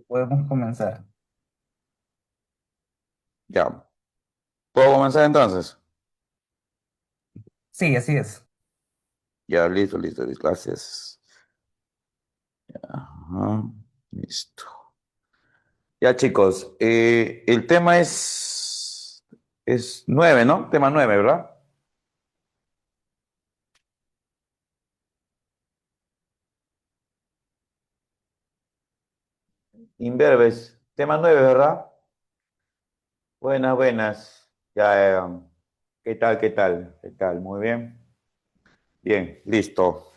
Podemos comenzar. Ya. ¿Puedo comenzar entonces? Sí, así es. Ya, listo, listo, listo. Gracias. Ajá. Listo. Ya, chicos. El tema es 9, ¿no? Tema 9, ¿verdad? Imberbes. Tema 9, ¿verdad? Buenas, buenas. Ya, ¿qué tal, qué tal? ¿Qué tal? Muy bien. Bien, listo.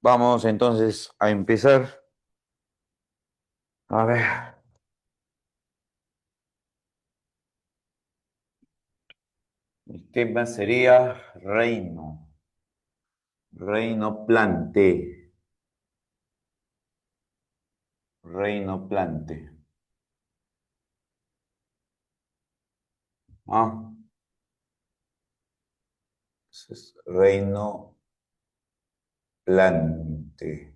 Vamos entonces a empezar. A ver. El tema sería reino. Reino plante. Reino plante. Ah, entonces, reino plante.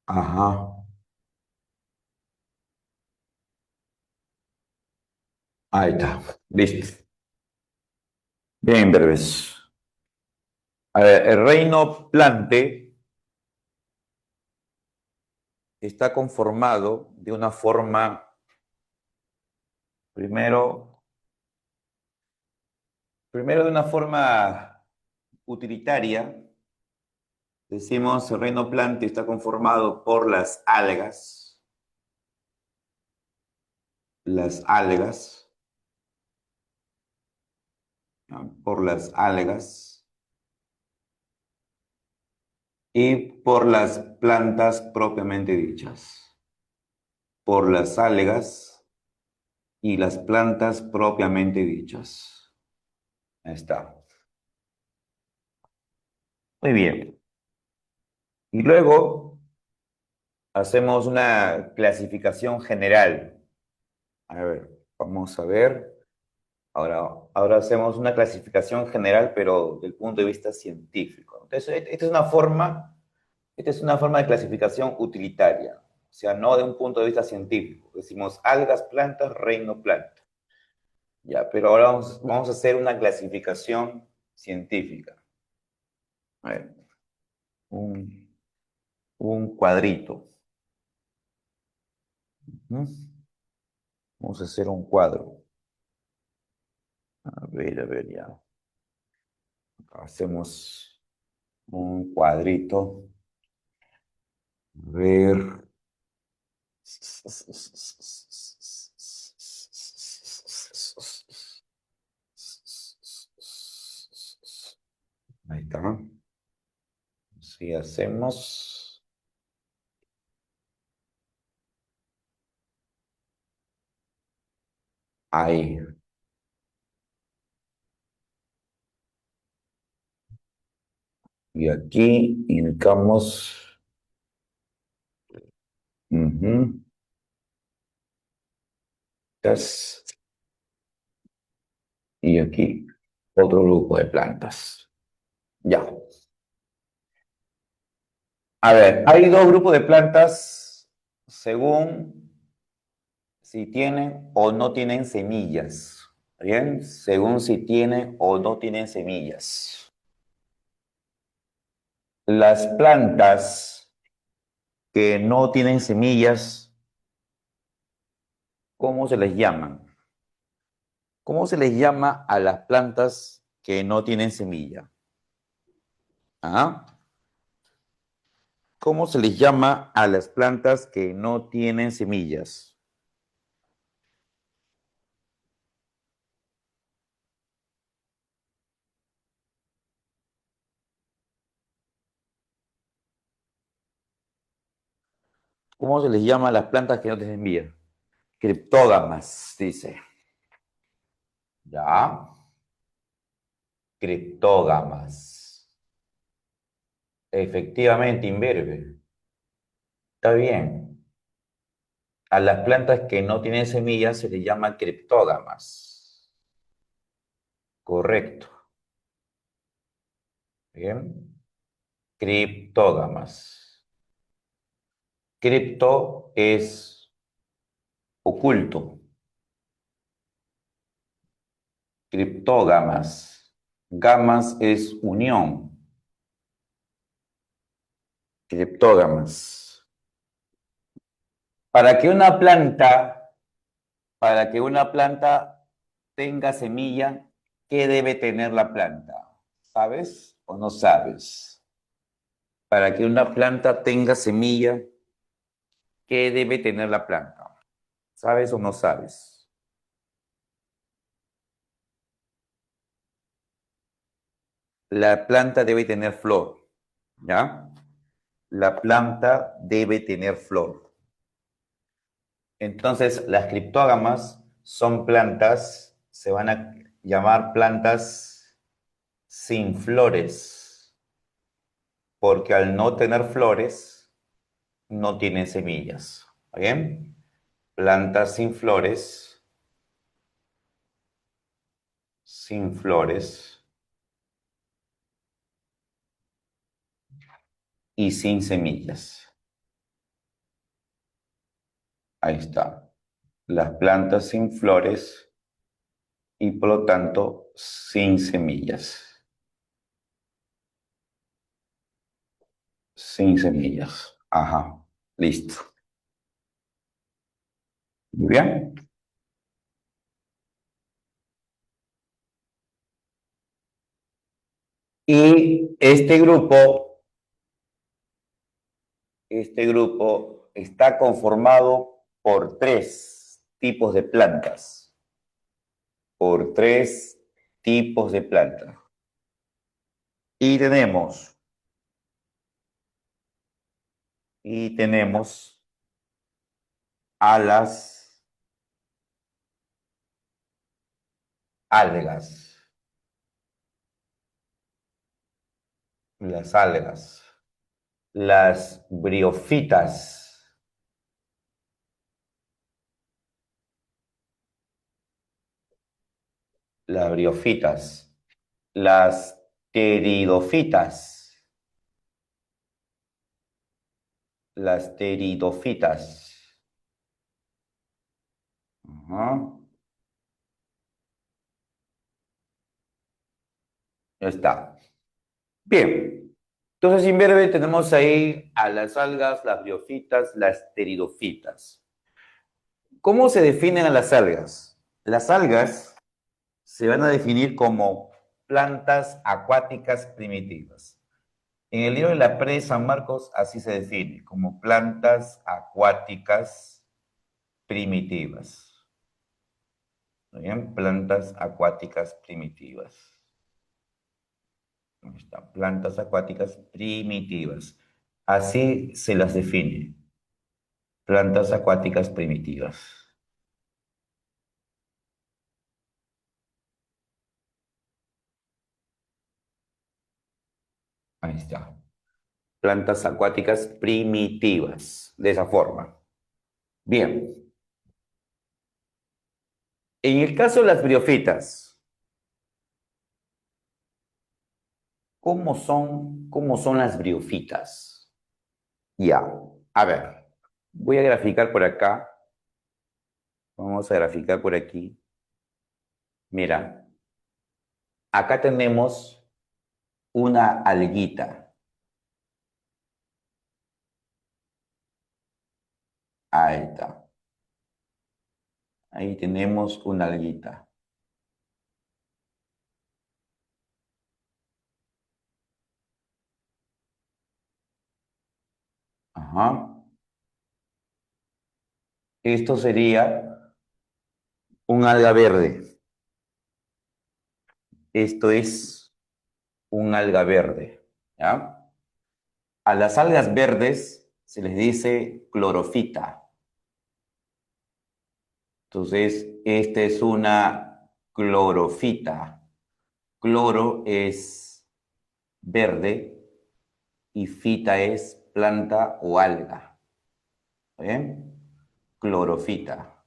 Ajá. Ahí está. Listo. Bien, breves. A ver, el reino plante está conformado de una forma, primero, primero de una forma utilitaria. Decimos el reino plante está conformado por las algas, ¿no? Por las algas y por las plantas propiamente dichas. Por las algas y las plantas propiamente dichas. Ahí está. Muy bien. Y luego hacemos una clasificación general. A ver, vamos a ver. Ahora hacemos una clasificación general, pero del punto de vista científico. Entonces, esta es una forma de clasificación utilitaria, o sea, no de un punto de vista científico. Decimos algas, plantas, reino, planta. Ya, pero ahora vamos a hacer una clasificación científica. A ver, un, un cuadrito. ¿Mm? Vamos a hacer un cuadro. A ver, ya. Hacemos un cuadrito. A ver. Ahí está. Si hacemos ahí. Y aquí indicamos. Ujú, tas, y aquí otro grupo de plantas. Ya. A ver, hay dos grupos de plantas según si tienen o no tienen semillas. Bien, según si tienen o no tienen semillas. Las plantas que no tienen semillas, ¿cómo se les llaman? ¿Cómo se les llama a las plantas que no tienen semilla? ¿Ah? ¿Cómo se les llama a las plantas que no tienen semillas? ¿Cómo se les llama a las plantas que no tienen semillas? Criptógamas, dice. ¿Ya? Criptógamas. Efectivamente, imberbe. Está bien. A las plantas que no tienen semillas se les llama criptógamas. Correcto. Bien. Criptógamas. Cripto es oculto. Criptógamas. Gamas es unión. Criptógamas. Para que una planta, para que una planta tenga semilla, ¿qué debe tener la planta? ¿Sabes o no sabes? Para que una planta tenga semilla, ¿qué debe tener la planta? ¿Sabes o no sabes? La planta debe tener flor, ¿ya? La planta debe tener flor. Entonces, las criptógamas son plantas, se van a llamar plantas sin flores, porque al no tener flores, no tienen semillas. ¿Está bien? Plantas sin flores y sin semillas. Ahí está. Las plantas sin flores y por lo tanto sin semillas. Sin semillas. Ajá. Listo. Muy bien. Y este grupo está conformado por tres tipos de plantas. Por tres tipos de plantas. Y tenemos a las algas. Las algas. Las briofitas. Las briofitas. Las pteridofitas. Las pteridofitas. Ajá. Ya está. Bien. Entonces, en breve tenemos ahí a las algas, las briofitas, las pteridofitas. ¿Cómo se definen a las algas? Las algas se van a definir como plantas acuáticas primitivas. En el libro de la Pre San Marcos así se define, como plantas acuáticas primitivas. ¿Muy bien? Plantas acuáticas primitivas. Ahí está, plantas acuáticas primitivas. Así se las define, plantas acuáticas primitivas. Ahí está. Plantas acuáticas primitivas, de esa forma. Bien. En el caso de las briofitas, ¿cómo son las briofitas? Ya, a ver, voy a graficar por acá. Vamos a graficar por aquí. Mira, acá tenemos una alguita. Ahí está. Ahí tenemos una alguita. Ajá. Esto sería un alga verde. Esto es un alga verde. ¿Ya? A las algas verdes se les dice clorofita. Entonces, esta es una clorofita. Cloro es verde y fita es planta o alga. ¿Bien? Clorofita.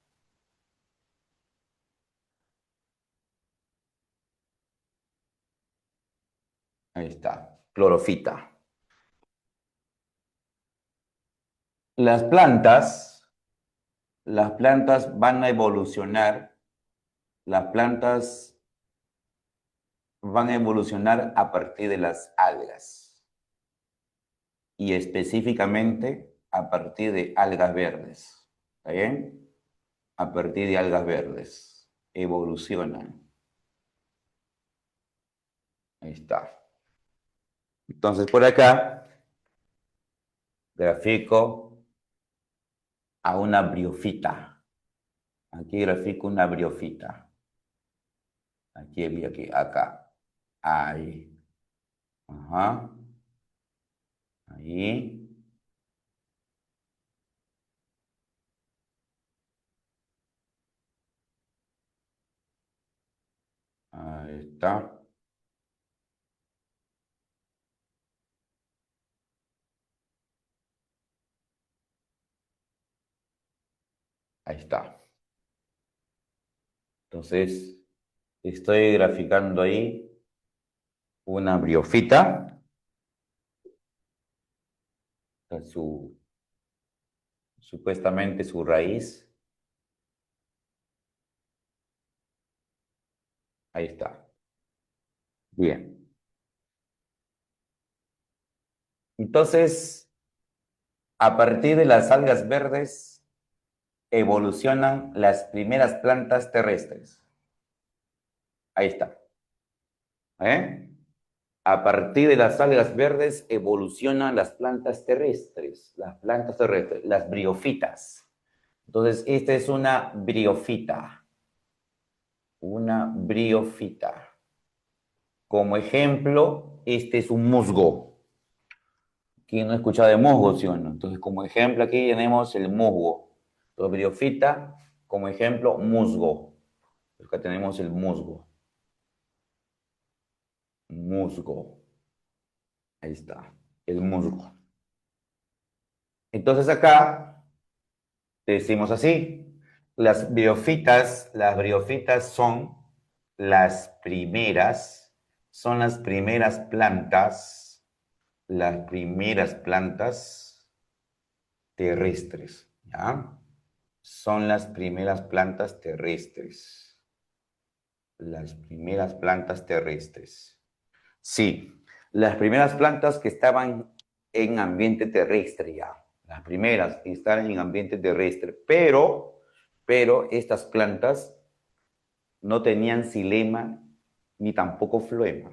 Ahí está, clorofita. Las plantas, las plantas van a evolucionar, las plantas van a evolucionar a partir de las algas y específicamente a partir de algas verdes. ¿Está bien? A partir de algas verdes. Evolucionan. Ahí está. Entonces por acá grafico a una briofita. Aquí grafico una briofita. Aquí, acá. Ahí. Ajá. Ahí. Ahí está. Ahí está. Entonces, estoy graficando ahí una briofita, supuestamente su raíz. Ahí está. Bien. Entonces, a partir de las algas verdes evolucionan las primeras plantas terrestres. Ahí está. ¿Eh? A partir de las algas verdes evolucionan las plantas terrestres, las briofitas. Entonces, esta es una briofita. Como ejemplo, este es un musgo. ¿Quién no ha escuchado de musgo, sí o no? Entonces, como ejemplo, aquí tenemos el musgo. Entonces, briofita, como ejemplo, musgo. Acá tenemos el musgo. Musgo. Ahí está, el musgo. Entonces acá decimos así, las briofitas son las primeras plantas terrestres, ¿ya? Son las primeras plantas terrestres, las primeras plantas terrestres. Sí, las primeras plantas que estaban en ambiente terrestre ya, las primeras que estaban en ambiente terrestre, pero estas plantas no tenían xilema ni tampoco floema.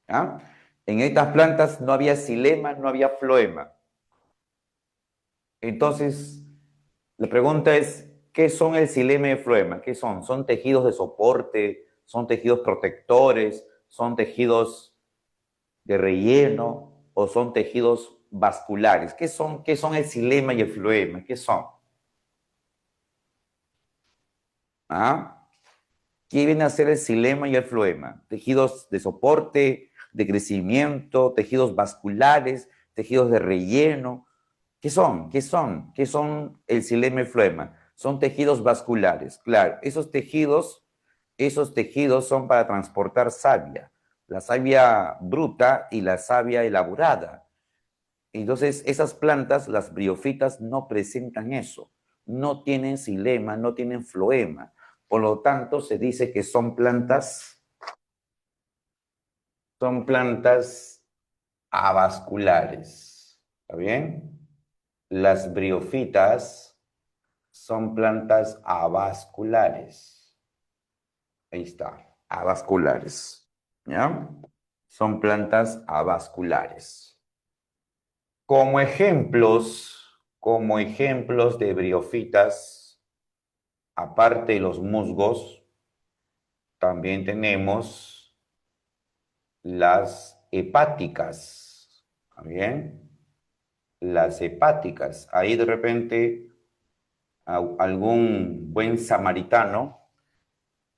¿Ya? En estas plantas no había xilema, no había floema. Entonces, la pregunta es, ¿qué son el xilema y el floema? ¿Qué son? ¿Son tejidos de soporte? ¿Son tejidos protectores? ¿Son tejidos de relleno o son tejidos vasculares? ¿Qué son el xilema y el floema? ¿Qué son? ¿Ah? ¿Qué viene a ser el xilema y el floema? Tejidos de soporte, de crecimiento, tejidos vasculares, tejidos de relleno. ¿Qué son? ¿Qué son? ¿Qué son el xilema y el floema? Son tejidos vasculares. Claro, esos tejidos son para transportar savia, la savia bruta y la savia elaborada. Entonces, esas plantas, las briofitas, no presentan eso. No tienen xilema, no tienen floema. Por lo tanto, se dice que son plantas avasculares. ¿Está bien? Las briofitas son plantas avasculares. Ahí está, avasculares. ¿Ya? Son plantas avasculares. Como ejemplos de briofitas, aparte de los musgos, también tenemos las hepáticas. ¿Está bien? Las hepáticas. Ahí de repente algún buen samaritano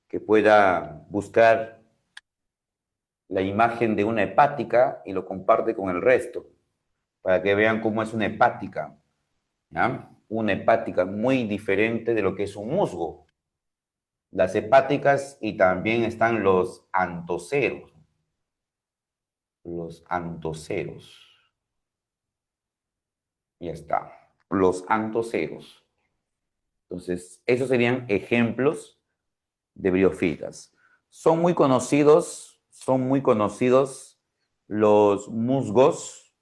que pueda buscar la imagen de una hepática y lo comparte con el resto, para que vean cómo es una hepática. ¿Ya? Una hepática muy diferente de lo que es un musgo. Las hepáticas y también están los antoceros. Los antoceros. Ya está. Los antoceros. Entonces, esos serían ejemplos de briófitas. Son muy conocidos son muy conocidos los musgos,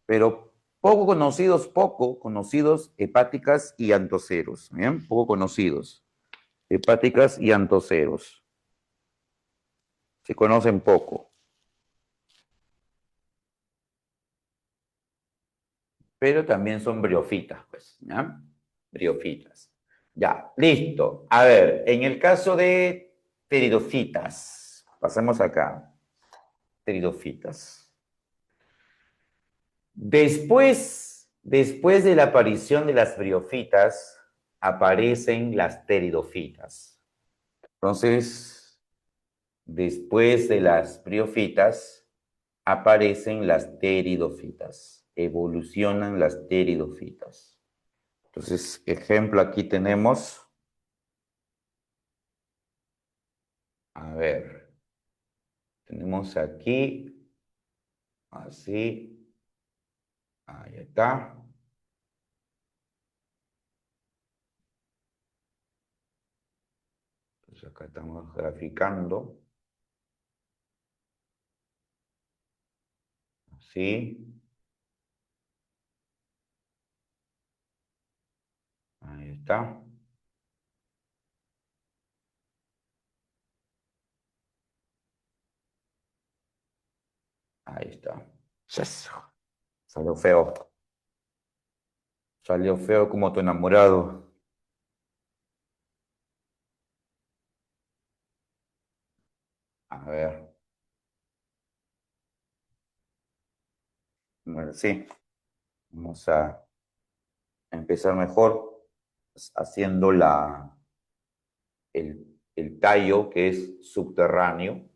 pero poco conocidos hepáticas y antoceros. ¿Bien? Poco conocidos. Hepáticas y antoceros. Se conocen poco, pero también son briofitas, pues, ¿ya? Briofitas. Ya, listo. A ver, en el caso de pteridofitas, pasemos acá. Pteridofitas. Después de la aparición de las briofitas, aparecen las pteridofitas. Entonces, después de las briofitas, aparecen las pteridofitas. Evolucionan las pteridofitas. Entonces, ejemplo, aquí tenemos, a ver, tenemos aquí, así, ahí está. Entonces, acá estamos graficando, así, ahí está. Ahí está. Yes. Salió feo. Salió feo como tu enamorado. A ver, bueno, sí, vamos a empezar mejor haciendo el tallo que es subterráneo.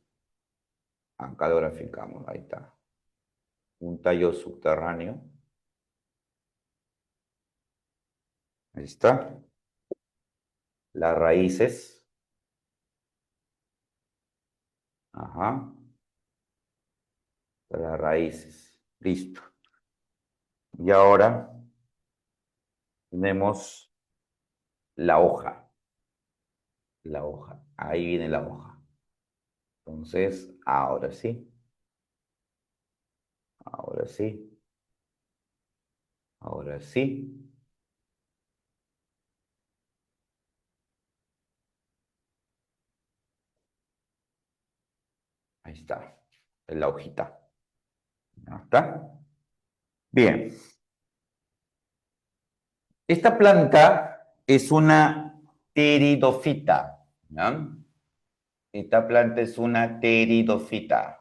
Acá lo graficamos, ahí está. Un tallo subterráneo. Ahí está. Las raíces. Ajá. Las raíces. Listo. Y ahora tenemos la hoja. La hoja. Ahí viene la hoja. Entonces, ahora sí. Ahora sí. Ahora sí. Ahí está. En la hojita. ¿Ya está? Bien. Esta planta es una pteridofita. ¿Ya? Esta planta es una pteridofita.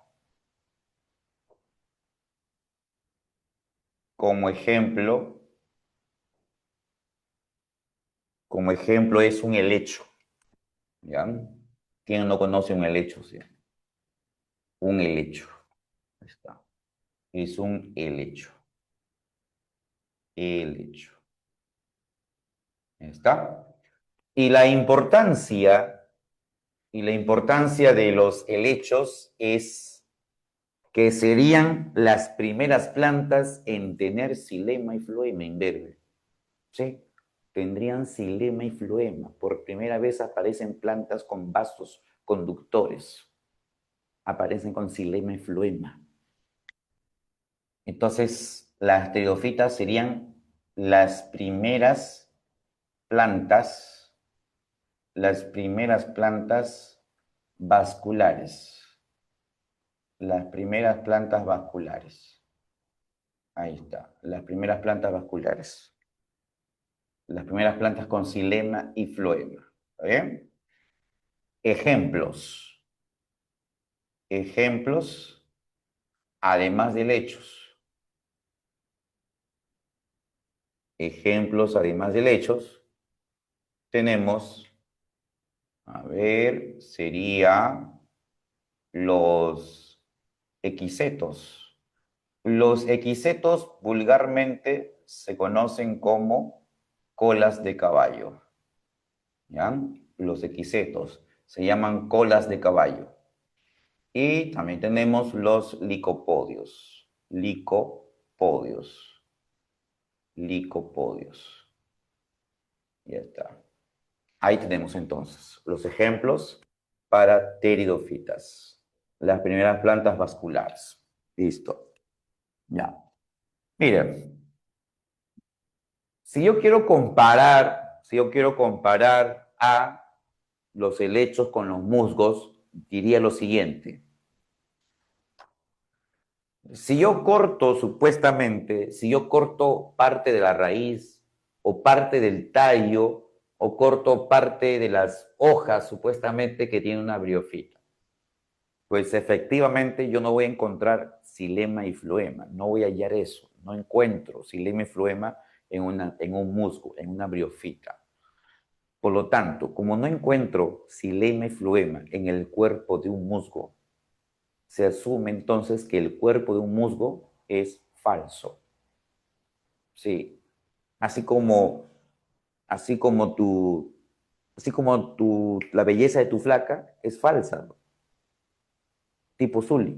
Como ejemplo, como ejemplo es un helecho. ¿Ya? ¿Quién no conoce un helecho? Sí. Un helecho. Ahí está. Es un helecho. Helecho. Ahí está. Y la importancia, y la importancia de los helechos es que serían las primeras plantas en tener xilema y floema en verde. ¿Sí? Tendrían xilema y floema. Por primera vez aparecen plantas con vasos conductores. Aparecen con xilema y floema. Entonces, las pteridofitas serían las plantas, las primeras plantas vasculares. Las primeras plantas vasculares. Ahí está, las primeras plantas vasculares. Las primeras plantas con xilema y floema. ¿Está bien? Ejemplos. Ejemplos, además de helechos. Ejemplos, además de helechos, tenemos, a ver, sería los equisetos. Los equisetos vulgarmente se conocen como colas de caballo. ¿Ya? Los equisetos se llaman colas de caballo. Y también tenemos los licopodios. Licopodios. Licopodios. Ya está. Ahí tenemos entonces los ejemplos para pteridofitas. Las primeras plantas vasculares. Listo. Ya. Miren, si yo quiero comparar a los helechos con los musgos, diría lo siguiente. Si yo corto, supuestamente, si yo corto parte de la raíz o parte del tallo o corto parte de las hojas, supuestamente, que tiene una briofita, pues efectivamente yo no voy a encontrar xilema y floema, no voy a hallar eso, no encuentro xilema y floema en un musgo, en una briofita. Por lo tanto, como no encuentro xilema y floema en el cuerpo de un musgo, se asume entonces que el cuerpo de un musgo es falso. Sí, así como, así como tu, la belleza de tu flaca es falsa, ¿no? Tipo Zully,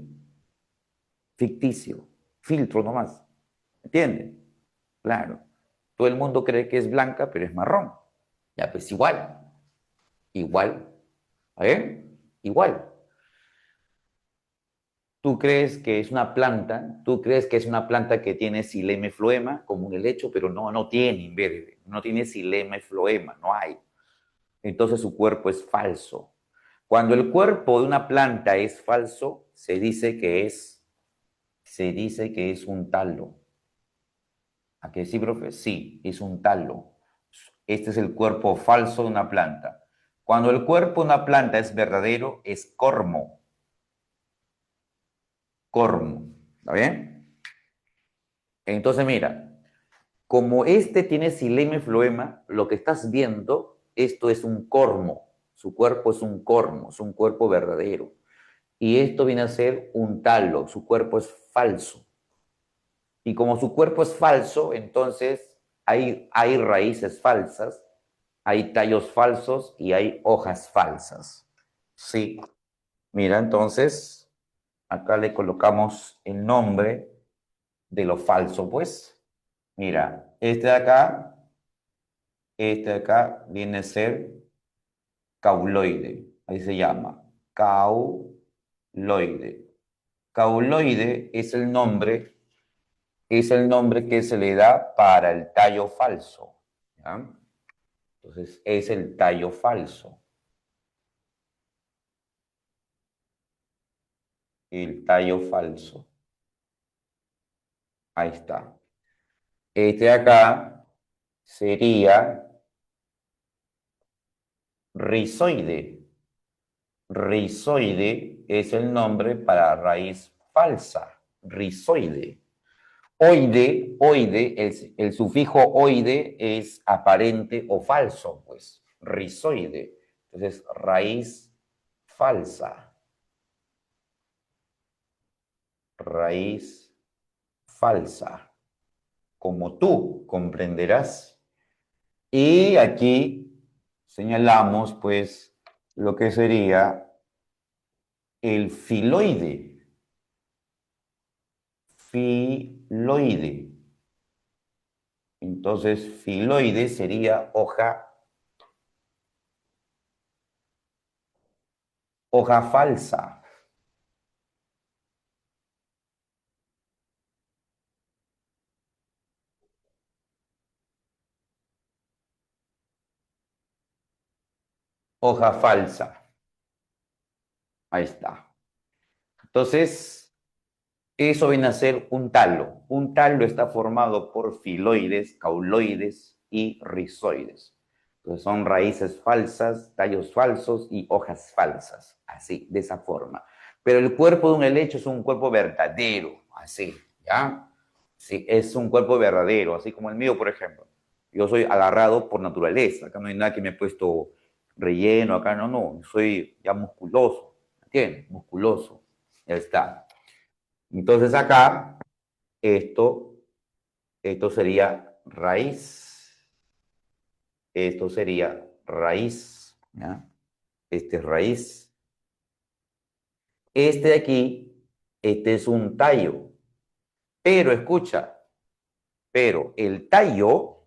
ficticio, filtro nomás. ¿Entiendes? Claro. Todo el mundo cree que es blanca, pero es marrón. Ya, pues igual, igual, ¿eh? Igual. Tú crees que es una planta, tú crees que es una planta que tiene xilema y floema, como un helecho, pero no, no tiene, verde, no tiene xilema y floema, no hay. Entonces su cuerpo es falso. Cuando el cuerpo de una planta es falso, se dice que es un talo. ¿A qué sí, profe? Sí, es un talo. Este es el cuerpo falso de una planta. Cuando el cuerpo de una planta es verdadero, es cormo. Cormo. ¿Está bien? Entonces, mira, como este tiene xilema y floema, lo que estás viendo, esto es un cormo. Su cuerpo es un cormo, es un cuerpo verdadero. Y esto viene a ser un talo, su cuerpo es falso. Y como su cuerpo es falso, entonces hay raíces falsas, hay tallos falsos y hay hojas falsas. Sí, mira, entonces acá le colocamos el nombre de lo falso, pues. Mira, este de acá viene a ser cauloide, ahí se llama, cauloide. Cauloide es el nombre que se le da para el tallo falso, ¿ya? Entonces, es el tallo falso, el tallo falso. Ahí está. Este de acá sería rizoide. Rizoide es el nombre para raíz falsa, rizoide. Oide, el sufijo oide es aparente o falso, pues, rizoide. Entonces, raíz falsa, raíz falsa, como tú comprenderás. Y aquí señalamos, pues, lo que sería el filoide. Filoide. Entonces, filoide sería hoja falsa. Hoja falsa. Ahí está. Entonces, eso viene a ser un talo. Un talo está formado por filoides, cauloides y rizoides. Entonces son raíces falsas, tallos falsos y hojas falsas. Así, de esa forma. Pero el cuerpo de un helecho es un cuerpo verdadero. Así, ¿ya? Sí, es un cuerpo verdadero, así como el mío, por ejemplo. Yo soy agarrado por naturaleza. Acá no hay nada que me he puesto relleno, acá no, no. Soy ya musculoso. ¿Entiendes? Musculoso. Ya está. Entonces acá, esto, esto sería raíz. Esto sería raíz. ¿Ya? Este es raíz. Este de aquí, este es un tallo. Pero escucha, pero el tallo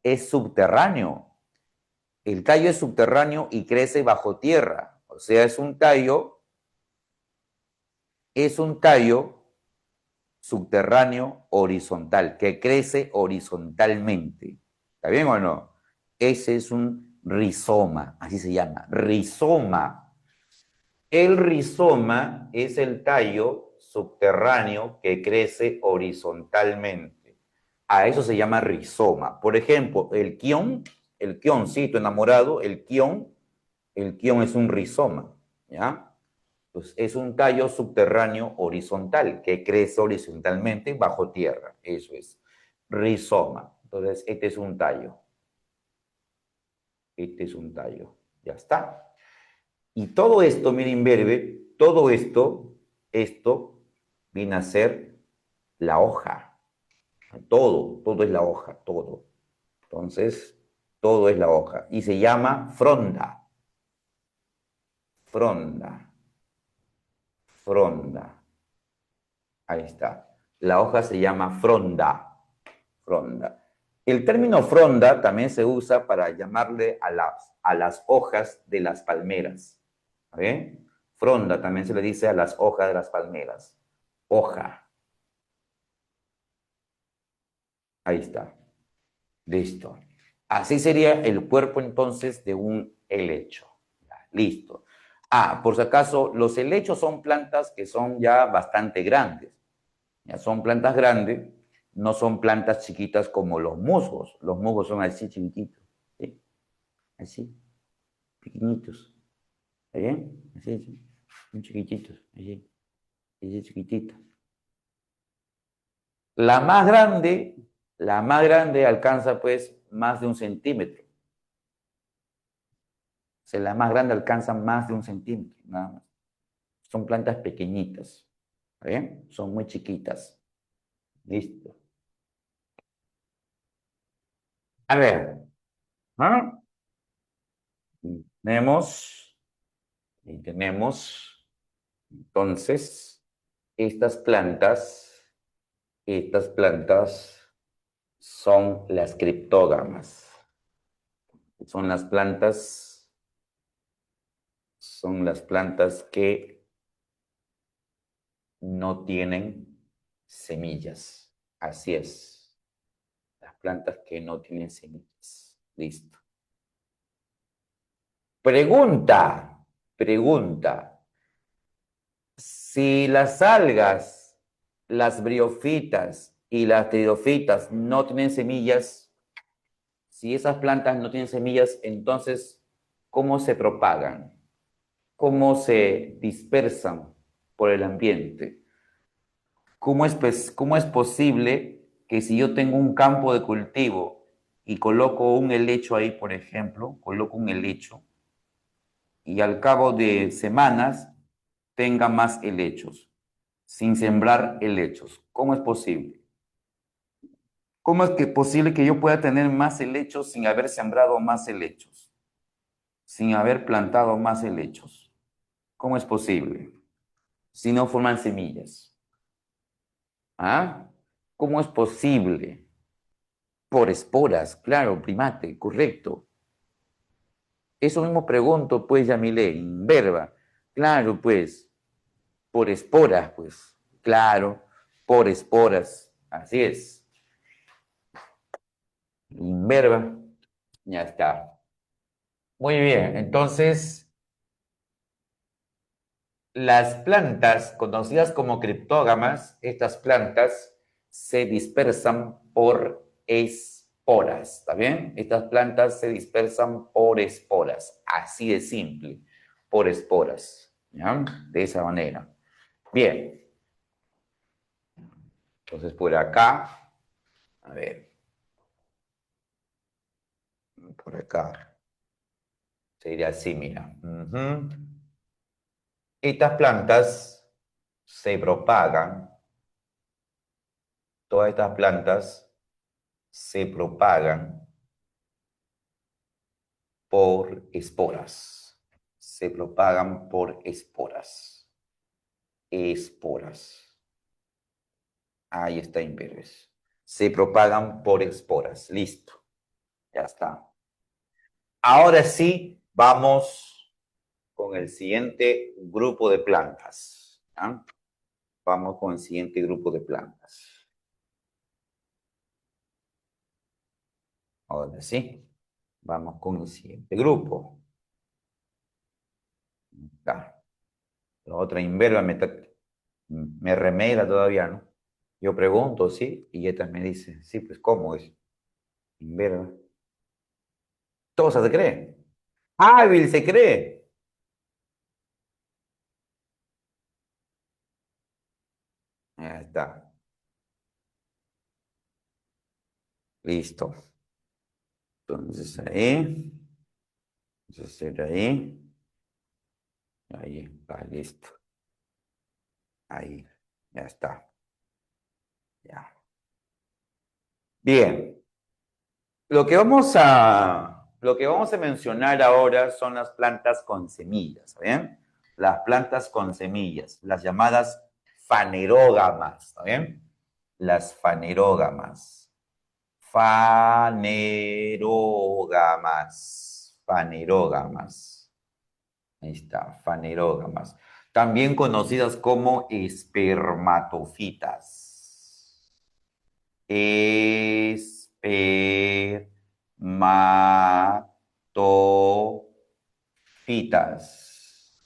es subterráneo. El tallo es subterráneo y crece bajo tierra. O sea, es un tallo subterráneo horizontal, que crece horizontalmente. ¿Está bien o no? Ese es un rizoma, así se llama, rizoma. El rizoma es el tallo subterráneo que crece horizontalmente. A eso se llama rizoma. Por ejemplo, el quioncito enamorado, el quión es un rizoma, ¿ya? Pues es un tallo subterráneo horizontal que crece horizontalmente bajo tierra. Eso es rizoma. Entonces, este es un tallo. Este es un tallo. Ya está. Y todo esto, miren, imberbe, todo esto viene a ser la hoja. Todo es la hoja, todo. Entonces, todo es la hoja. Y se llama fronda. Fronda. Fronda. Ahí está. La hoja se llama fronda. Fronda. El término fronda también se usa para llamarle a las hojas de las palmeras. ¿Bien? Fronda también se le dice a las hojas de las palmeras. Hoja. Ahí está. Listo. Así sería el cuerpo entonces de un helecho. Listo. Ah, por si acaso, los helechos son plantas que son ya bastante grandes. Ya son plantas grandes, no son plantas chiquitas como los musgos. Los musgos son así chiquititos, ¿sí? Así, pequeñitos. ¿Está bien? Así, así. Son chiquititos, así, así chiquititos. La más grande, la más grande alcanza pues más de 1 centímetro. O sea, la más grande alcanza más de 1 centímetro, nada más. Son plantas pequeñitas, ¿está bien? Son muy chiquitas. Listo. A ver, ¿ah? Tenemos, y tenemos, entonces, estas plantas son las criptógamas. Son las plantas, son las plantas que no tienen semillas. Así es. Las plantas que no tienen semillas. Listo. Pregunta, pregunta. Si las algas, las briofitas y las pteridofitas no tienen semillas, si esas plantas no tienen semillas, entonces, ¿cómo se propagan? ¿Cómo se dispersan por el ambiente? ¿Cómo es posible que si yo tengo un campo de cultivo y coloco un helecho ahí, por ejemplo, coloco un helecho, y al cabo de semanas tenga más helechos, sin sembrar helechos? ¿Cómo es posible? ¿Cómo es que posible que yo pueda tener más helechos sin haber sembrado más helechos, sin haber plantado más helechos? ¿Cómo es posible? Si no forman semillas. ¿Ah? ¿Cómo es posible? Por esporas, claro, primate, correcto. Eso mismo pregunto, pues, Yamile, inverba. Claro, pues, por esporas, pues. Claro, por esporas. Así es. Inverba. Ya está. Muy bien, entonces, las plantas conocidas como criptógamas, estas plantas se dispersan por esporas, ¿está bien? Estas plantas se dispersan por esporas, así de simple, por esporas, ¿ya? De esa manera. Bien, entonces por acá, a ver, por acá, sería así, mira. Ujú. Estas plantas se propagan, todas estas plantas se propagan por esporas. se propagan por esporas. Esporas. Ahí está, imberbes. Se propagan por esporas. Listo. Ya está. Ahora sí, vamos con el siguiente grupo de plantas. ¿Ya? Vamos con el siguiente grupo de plantas. Ahora sí, vamos con el siguiente grupo. Está. La otra imberba me remeda todavía, ¿no? Yo pregunto, sí, y ella me dice, sí, pues, ¿cómo es? Imberba. Todo se cree. Hábil se cree. Ya está. Listo. Entonces ahí. Entonces ahí. Ahí está, listo. Ahí. Ya está. Ya. Bien. Lo que vamos a mencionar ahora son las plantas con semillas, ¿bien? Las plantas con semillas, las llamadas fanerógamas, ¿bien? Las fanerógamas. Fanerógamas. Fanerógamas. Ahí está, fanerógamas. También conocidas como espermatofitas. Espermatofitas.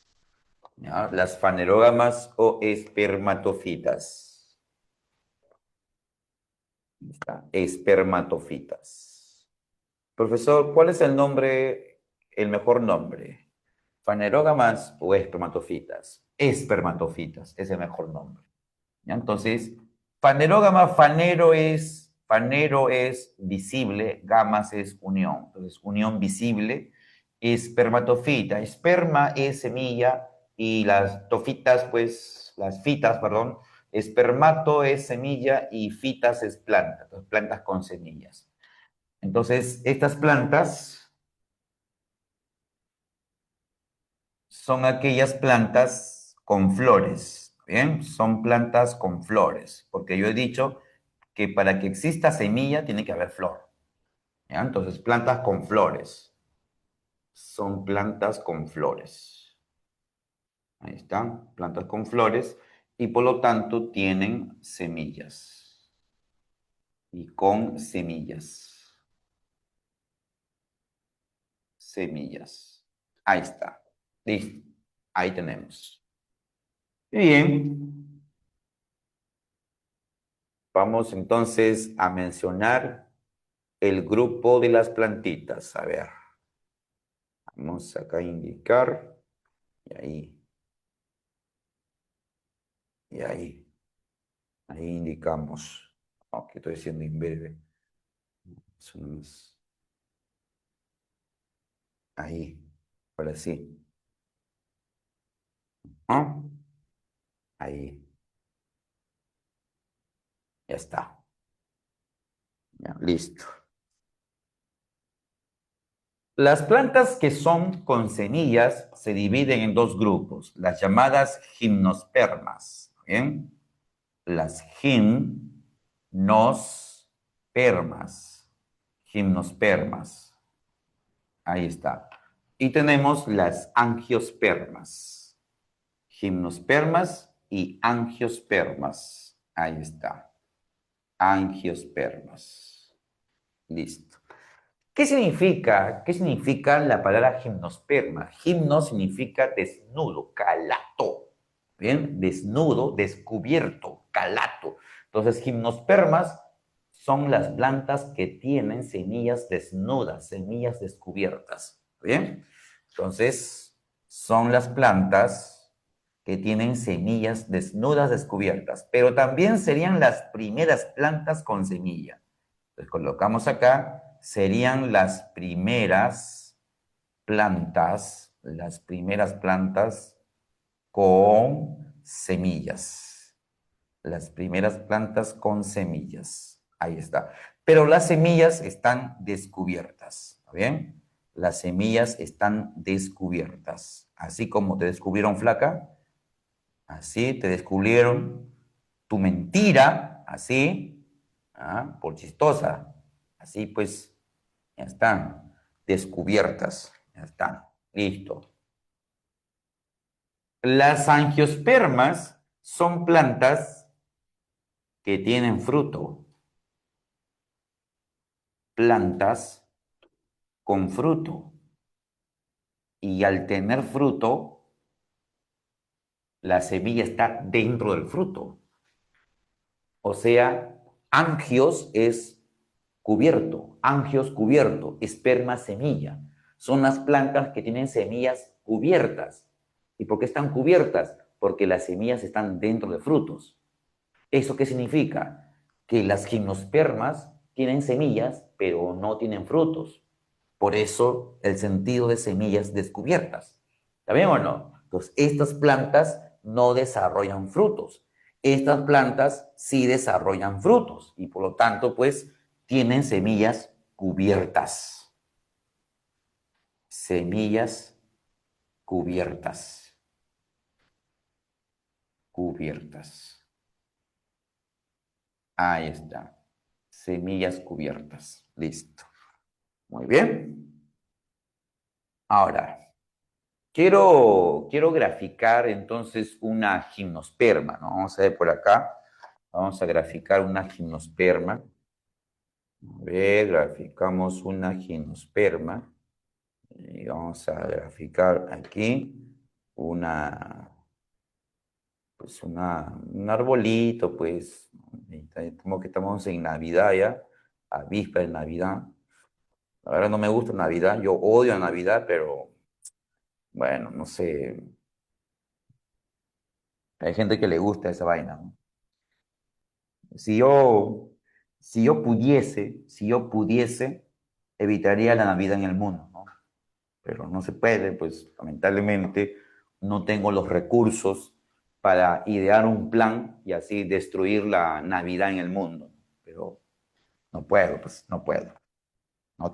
¿Ya? Las fanerógamas o espermatofitas. Ahí está, espermatofitas. Profesor, ¿cuál es el mejor nombre? ¿Fanerógamas o espermatofitas? Espermatofitas es el mejor nombre. ¿Ya? Entonces, fanerógama, fanero es visible, gamas es unión. Entonces, unión visible, espermatofita. Esperma es semilla y las tofitas, pues, las fitas, perdón. Espermato es semilla y fitas es planta. Entonces, plantas con semillas. Entonces, estas plantas son aquellas plantas con flores, ¿bien? Son plantas con flores, porque yo he dicho que para que exista semilla tiene que haber flor, ¿ya? Entonces, plantas con flores, son plantas con flores. Ahí están, plantas con flores, y por lo tanto tienen semillas, y con semillas, semillas. Ahí está, listo, ahí tenemos. Bien. Vamos entonces a mencionar el grupo de las plantitas. A ver, vamos acá a indicar. Y ahí, y ahí. Ahí indicamos. Oh, que estoy haciendo imberbe. Ahí. Ahora sí. ¿Ah? Ahí. Ya está. Ya, listo. Las plantas que son con semillas se dividen en dos grupos, las llamadas gimnospermas. ¿Bien? Las gimnospermas. Gimnospermas. Ahí está. Y tenemos las angiospermas. Gimnospermas y angiospermas. Ahí está. Angiospermas. Listo. ¿Qué significa? ¿Qué significa la palabra gimnosperma? Gimno significa desnudo, calato. ¿Bien? Desnudo, descubierto, calato. Entonces, gimnospermas son las plantas que tienen semillas desnudas, semillas descubiertas. ¿Bien? Entonces, son las plantas que tienen semillas desnudas, descubiertas, pero también serían las primeras plantas con semilla. Entonces colocamos acá, serían las primeras plantas con semillas. Las primeras plantas con semillas. Ahí está. Pero las semillas están descubiertas. ¿Está bien? las semillas están descubiertas. Así como te descubrieron flaca, así te descubrieron tu mentira, así, por chistosa. Así pues, ya están descubiertas, ya están, listo. Las angiospermas son plantas que tienen fruto, plantas con fruto. Y al tener fruto, la semilla está dentro del fruto. O sea, angios es cubierto, angios cubierto, esperma semilla. Son las plantas que tienen semillas cubiertas. ¿Y por qué están cubiertas? Porque las semillas están dentro de frutos. ¿Eso qué significa? Que las gimnospermas tienen semillas, pero no tienen frutos. Por eso el sentido de semillas descubiertas. ¿Está bien o no? Entonces, estas plantas no desarrollan frutos. Estas plantas sí desarrollan frutos y por lo tanto, pues, tienen semillas cubiertas. Semillas cubiertas. Cubiertas. Ahí está. Semillas cubiertas. Listo. Muy bien. Ahora, quiero graficar entonces una gimnosperma, ¿no? Vamos a ver por acá. Vamos a graficar una gimnosperma. A ver, graficamos una gimnosperma. Y vamos a graficar aquí una, pues un arbolito, pues. Como que estamos en Navidad ya, a víspera de Navidad. La verdad no me gusta Navidad, yo odio la Navidad, pero bueno, no sé. Hay gente que le gusta esa vaina, ¿no? Si yo, si yo pudiese, evitaría la Navidad en el mundo, ¿no? Pero no se puede, pues lamentablemente no tengo los recursos para idear un plan y así destruir la Navidad en el mundo. Pero no puedo, pues no puedo, no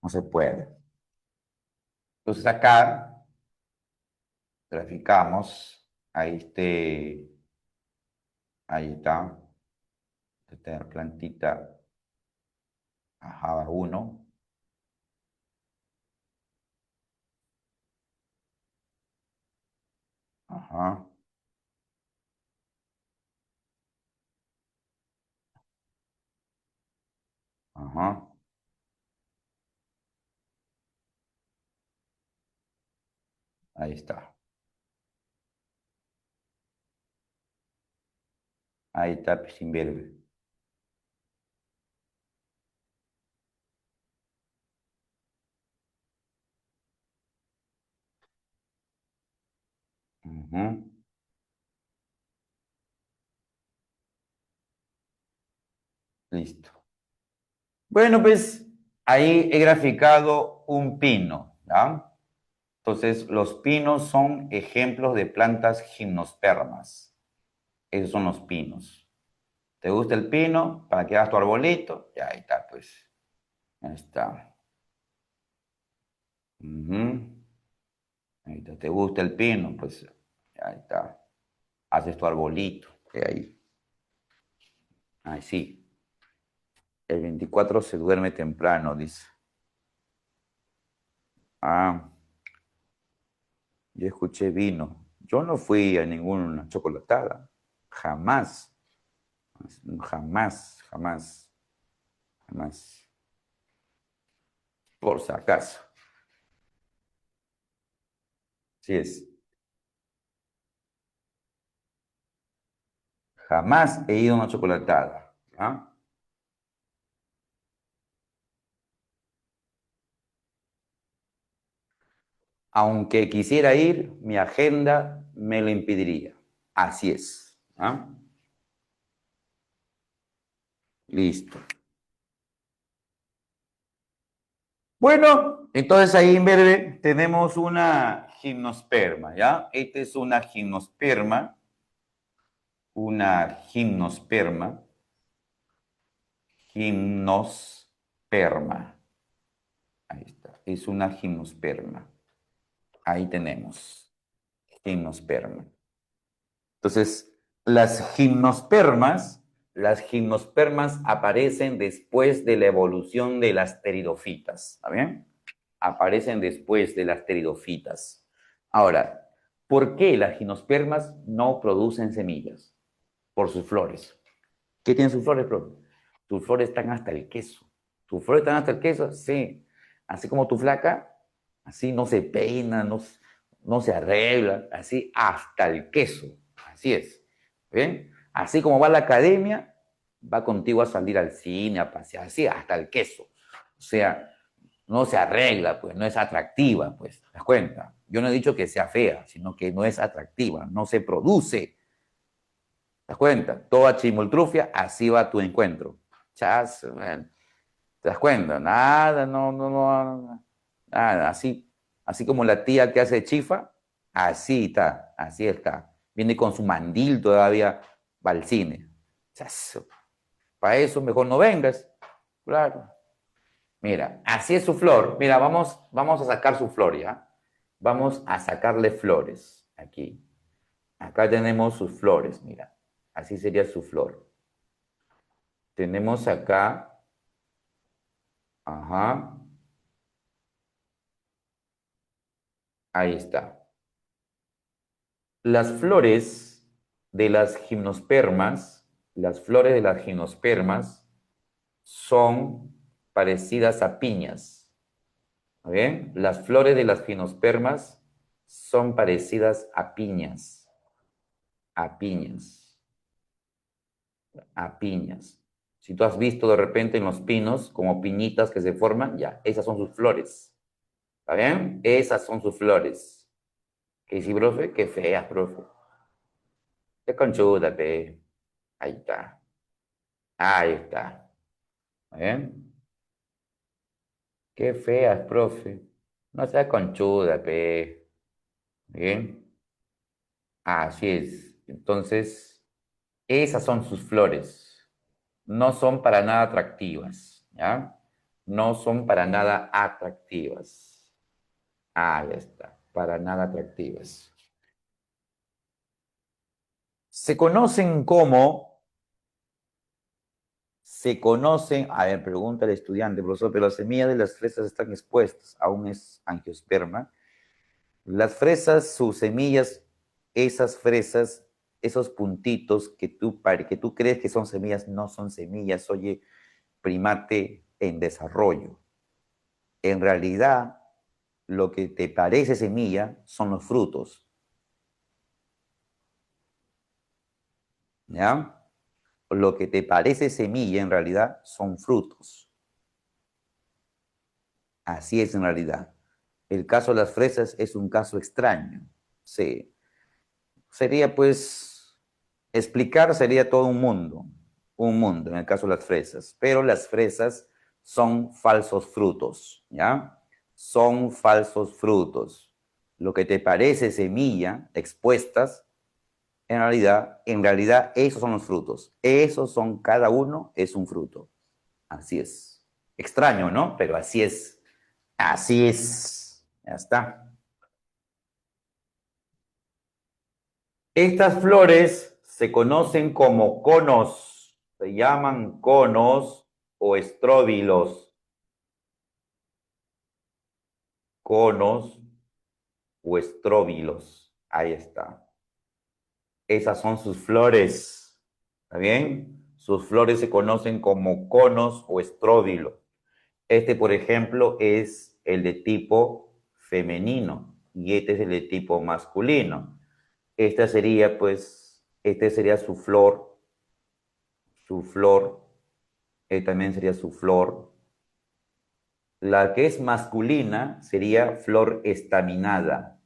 se puede. Entonces acá graficamos, ahí está, esta plantita, ajá, uno, ajá, ajá. Ahí está. Ahí está, pues, sin ver. Ujú. Listo. Bueno, pues ahí he graficado un pino, ¿ya? Entonces, los pinos son ejemplos de plantas gimnospermas. Esos son los pinos. ¿Te gusta el pino? Para que hagas tu arbolito. Ya ahí está, pues. Ahí está. Ujú. Ahí está. ¿Te gusta el pino? Pues ahí está. Haces tu arbolito. Ahí. Ahí sí. El 24 se duerme temprano, dice. Ah, yo escuché vino. Yo no fui a ninguna chocolatada. Jamás. Jamás, jamás, jamás. Por si acaso. Sí es. Jamás he ido a una chocolatada. ¿Ah? Aunque quisiera ir, mi agenda me lo impediría. Así es. ¿Ah? Listo. Bueno, entonces ahí en verde tenemos una gimnosperma, ¿ya? Esta es una gimnosperma, gimnosperma. Ahí está. Es una gimnosperma. Ahí tenemos. Gimnosperma. Entonces, las gimnospermas aparecen después de la evolución de las pteridofitas. ¿Está bien? Aparecen después de las pteridofitas. Ahora, ¿por qué las gimnospermas no producen semillas? Por sus flores. ¿Qué tienen sus flores, profe? Tus flores están hasta el queso. ¿Tus flores están hasta el queso? Sí. Así como tu flaca, así no se peina, no se arregla, así hasta el queso. Así es. ¿Bien? Así como va a la academia, va contigo a salir al cine, a pasear, así hasta el queso. O sea, no se arregla, pues, no es atractiva, pues, ¿te das cuenta? Yo no he dicho que sea fea, sino que no es atractiva, no se produce. ¿Te das cuenta? Toda chimoltrufia, así va tu encuentro. Chas, man. ¿Te das cuenta? Nada, nada, así como la tía que hace chifa, así está, así está. Viene con su mandil todavía, va al cine. Chas, para eso mejor no vengas. Claro. Mira, así es su flor. Mira, vamos a sacar su flor, ¿ya? Vamos a sacarle flores aquí. Acá tenemos sus flores, mira. Así sería su flor. Tenemos acá, ajá, ahí está. Las flores de las gimnospermas, las flores de las gimnospermas son parecidas a piñas. ¿Está bien? Las flores de las gimnospermas son parecidas a piñas, a piñas, a piñas. Si tú has visto de repente en los pinos como piñitas que se forman, ya, esas son sus flores. ¿Está bien? Esas son sus flores. ¿Qué dice, profe? Qué feas, profe. Qué conchuda, pe. Ahí está. Ahí está. ¿Está bien? Qué feas, profe. No seas conchuda, pe. ¿Bien? Así es. Entonces, esas son sus flores. No son para nada atractivas, ¿ya? No son para nada atractivas. Ahí está. Para nada atractivas. Se conocen como Se conocen, a ver, pregunta el estudiante, profesor, pero las semillas de las fresas están expuestas, aún es angiosperma. Las fresas, sus semillas, esas fresas, esos puntitos que tú crees que son semillas, no son semillas, oye, primate en desarrollo. En realidad, lo que te parece semilla son los frutos, ¿ya? Lo que te parece semilla en realidad son frutos. Así es en realidad. El caso de las fresas es un caso extraño. Sí. Sería pues, explicar sería todo un mundo en el caso de las fresas, pero las fresas son falsos frutos, ¿ya? Son falsos frutos. Lo que te parece semilla expuestas, en realidad esos son los frutos. Esos son, cada uno es un fruto. Así es. Extraño, ¿no? Pero así es. Así es. Ya está. Estas flores se conocen como conos, se llaman conos o estróbilos, conos o estróbilos. Ahí está. Esas son sus flores. ¿Está bien? Sus flores se conocen como conos o estróbilos. Este, por ejemplo, es el de tipo femenino y este es el de tipo masculino. Esta sería, pues, este sería su flor, también sería su flor. La que es masculina sería flor estaminada,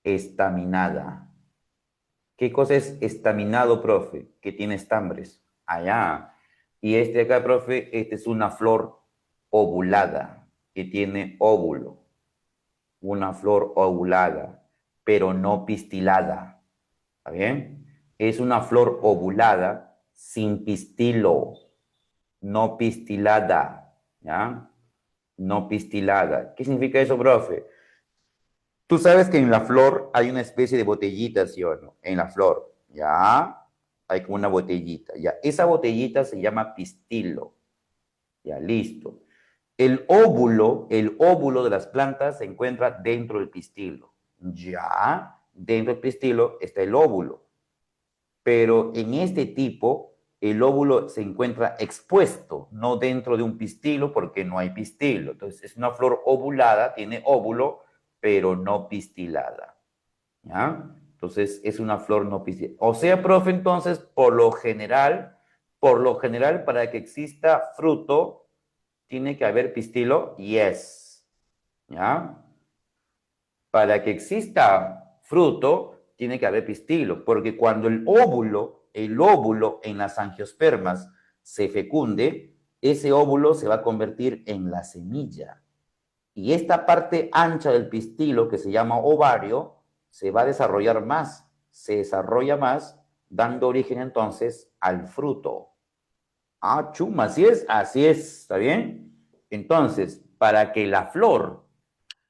estaminada. ¿Qué cosa es estaminado, profe? Que tiene estambres. Allá. Y este acá, profe, este es una flor ovulada, que tiene óvulo. Una flor ovulada, pero no pistilada. ¿Está bien? Es una flor ovulada sin pistilo, no pistilada, ¿ya? no pistilada. ¿Qué significa eso, profe? Tú sabes que en la flor hay una especie de botellita, ¿sí o no? En la flor, ¿ya? Hay como una botellita, ¿ya? Esa botellita se llama pistilo, ya, listo. El óvulo de las plantas se encuentra dentro del pistilo, ya. Dentro del pistilo está el óvulo, pero en este tipo, el óvulo se encuentra expuesto, no dentro de un pistilo porque no hay pistilo. Entonces, es una flor ovulada, tiene óvulo, pero no pistilada. ¿Ya? Entonces es una flor no pistilada. O sea, profe, entonces, por lo general, para que exista fruto, tiene que haber pistilo, yes. ¿Ya? Para que exista fruto, tiene que haber pistilo, porque cuando el óvulo en las angiospermas se fecunde, ese óvulo se va a convertir en la semilla. Y esta parte ancha del pistilo, que se llama ovario, se va a desarrollar más, se desarrolla más, dando origen entonces al fruto. Ah, chuma, así es, ¿está bien? Entonces, para que la flor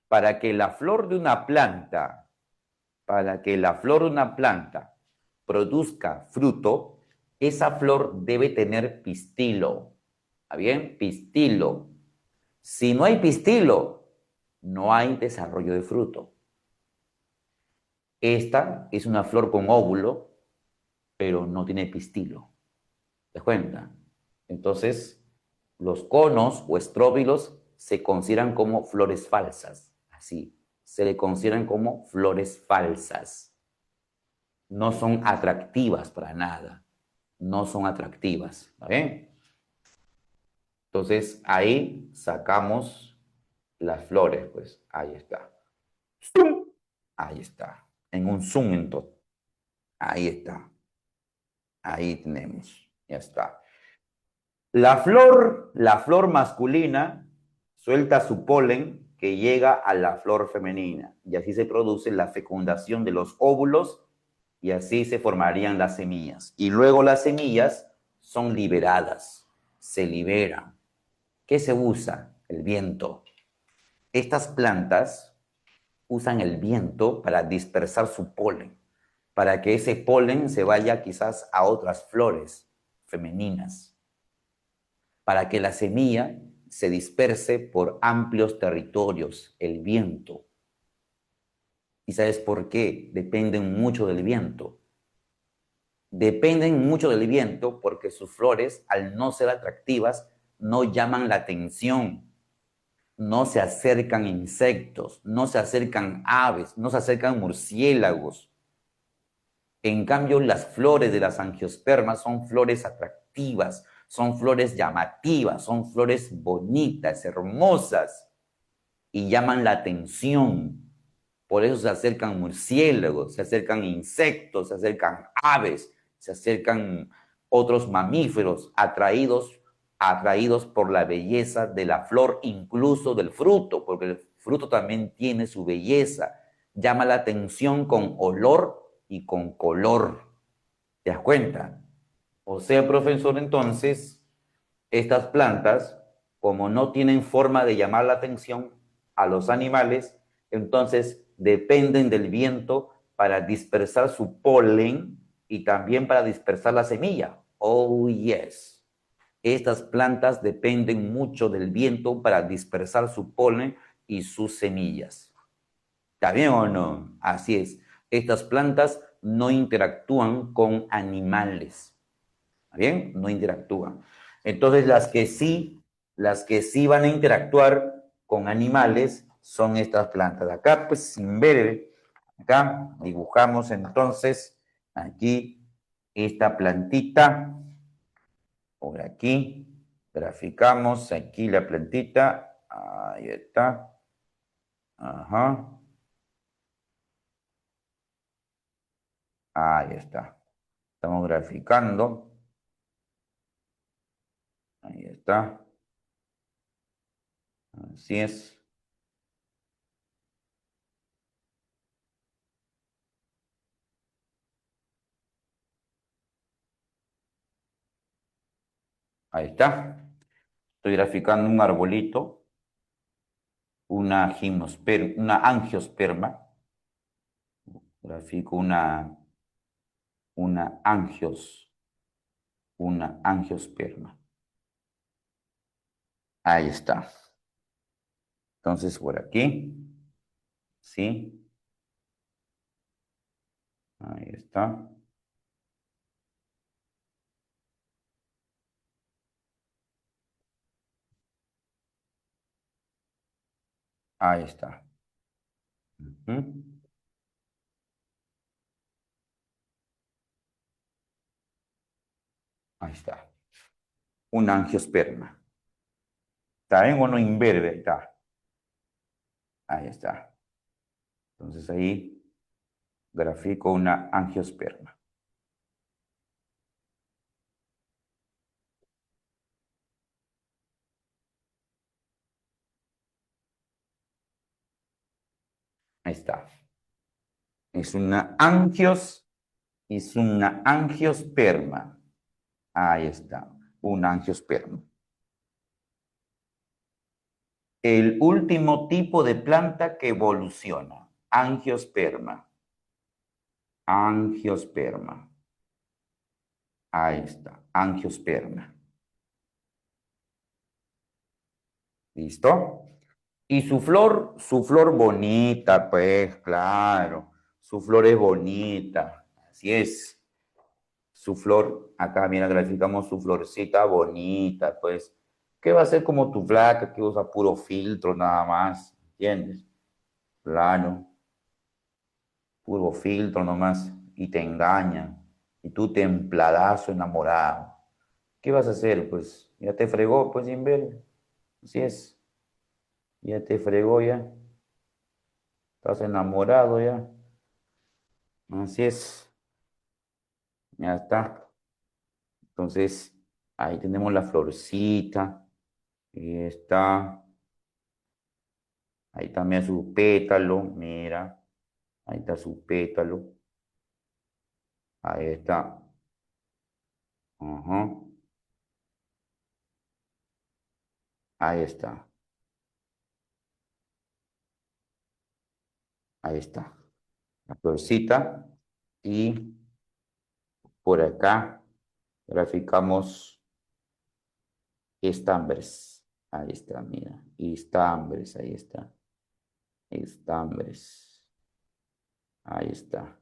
de una planta, para que la flor de una planta produzca fruto, esa flor debe tener pistilo. ¿Está bien? Pistilo. Si no hay pistilo, no hay desarrollo de fruto. Esta es una flor con óvulo, pero no tiene pistilo. ¿Te das cuenta? Entonces, los conos o estróbilos se consideran como flores falsas. Así, se le consideran como flores falsas. No son atractivas para nada. No son atractivas. ¿Vale? Entonces, ahí sacamos las flores, pues ahí está. ¡Zum! Ahí está. En un zoom entonces. Ahí está. Ahí tenemos. Ya está. La flor masculina suelta su polen que llega a la flor femenina y así se produce la fecundación de los óvulos y así se formarían las semillas. Y luego las semillas son liberadas, se liberan. ¿Qué se usa? El viento. Estas plantas usan el viento para dispersar su polen, para que ese polen se vaya quizás a otras flores femeninas, para que la semilla se disperse por amplios territorios, el viento. ¿Y sabes por qué? Dependen mucho del viento. Dependen mucho del viento porque sus flores, al no ser atractivas, no llaman la atención. No se acercan insectos, no se acercan aves, no se acercan murciélagos. En cambio, las flores de las angiospermas son flores atractivas, son flores llamativas, son flores bonitas, hermosas y llaman la atención. Por eso se acercan murciélagos, se acercan insectos, se acercan aves, se acercan otros mamíferos atraídos por la belleza de la flor, incluso del fruto, porque el fruto también tiene su belleza. Llama la atención con olor y con color. ¿Te das cuenta? O sea, profesor, entonces, estas plantas, como no tienen forma de llamar la atención a los animales, entonces dependen del viento para dispersar su polen y también para dispersar la semilla. Oh, yes. Estas plantas dependen mucho del viento para dispersar su polen y sus semillas. ¿Está bien o no? Así es. Estas plantas no interactúan con animales. ¿Está bien? No interactúan. Entonces, las que sí van a interactuar con animales son estas plantas. Acá, pues, sin ver, acá dibujamos entonces aquí esta plantita. Por aquí, graficamos aquí la plantita. Ahí está. Ajá. Ahí está. Estamos graficando. Ahí está. Así es. Ahí está. Estoy graficando un arbolito. una angiosperma. Grafico una angiosperma. Ahí está. Entonces, por aquí, ¿sí? Ahí está. Ahí está. Ujú. Ahí está. Un angiosperma. ¿Está bien o no imberbe? Ahí está. Ahí está. Entonces ahí grafico una angiosperma. Ahí está. Es una angiosperma. Ahí está. Un angiosperma. El último tipo de planta que evoluciona. Angiosperma. Angiosperma. Ahí está. Angiosperma. ¿Listo? Y su flor bonita, pues, claro. Su flor es bonita. Así es. Su flor, acá, mira, graficamos su florcita bonita, pues. ¿Qué va a ser como tu flaca que usa puro filtro nada más? ¿Entiendes? Claro, puro filtro nomás. Y te engañan. Y tú templadazo enamorado. ¿Qué vas a hacer? Pues ya te fregó, pues, sin ver. Así es. Ya te fregó ya. Estás enamorado ya. Así es. Ya está. Entonces, ahí tenemos la florcita. Y está. Ahí también su pétalo. Mira. Ahí está su pétalo. Ahí está. Ajá. Ahí está. Ahí está. La florcita. Y por acá graficamos estambres. Ahí está, mira. Estambres. Ahí está. Estambres. Ahí está.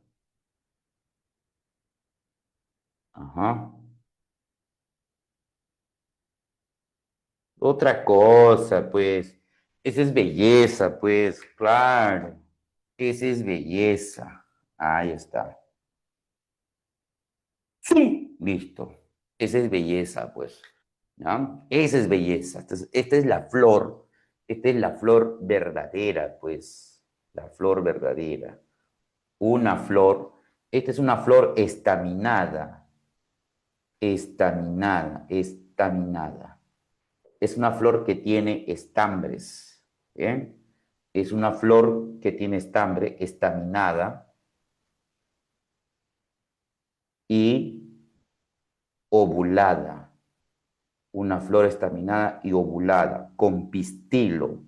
Ajá. Otra cosa, pues. Esa es belleza, pues, claro. Esa es belleza. Ahí está. Sí. Listo. Esa es belleza, pues. ¿Ya? Esa es belleza. Esta es la flor. Esta es la flor verdadera, pues. La flor verdadera. Una flor. Esta es una flor estaminada. Estaminada. Estaminada. Es una flor que tiene estambres. ¿Bien? Es una flor que tiene estambre, estaminada y ovulada. Una flor estaminada y ovulada, con pistilo,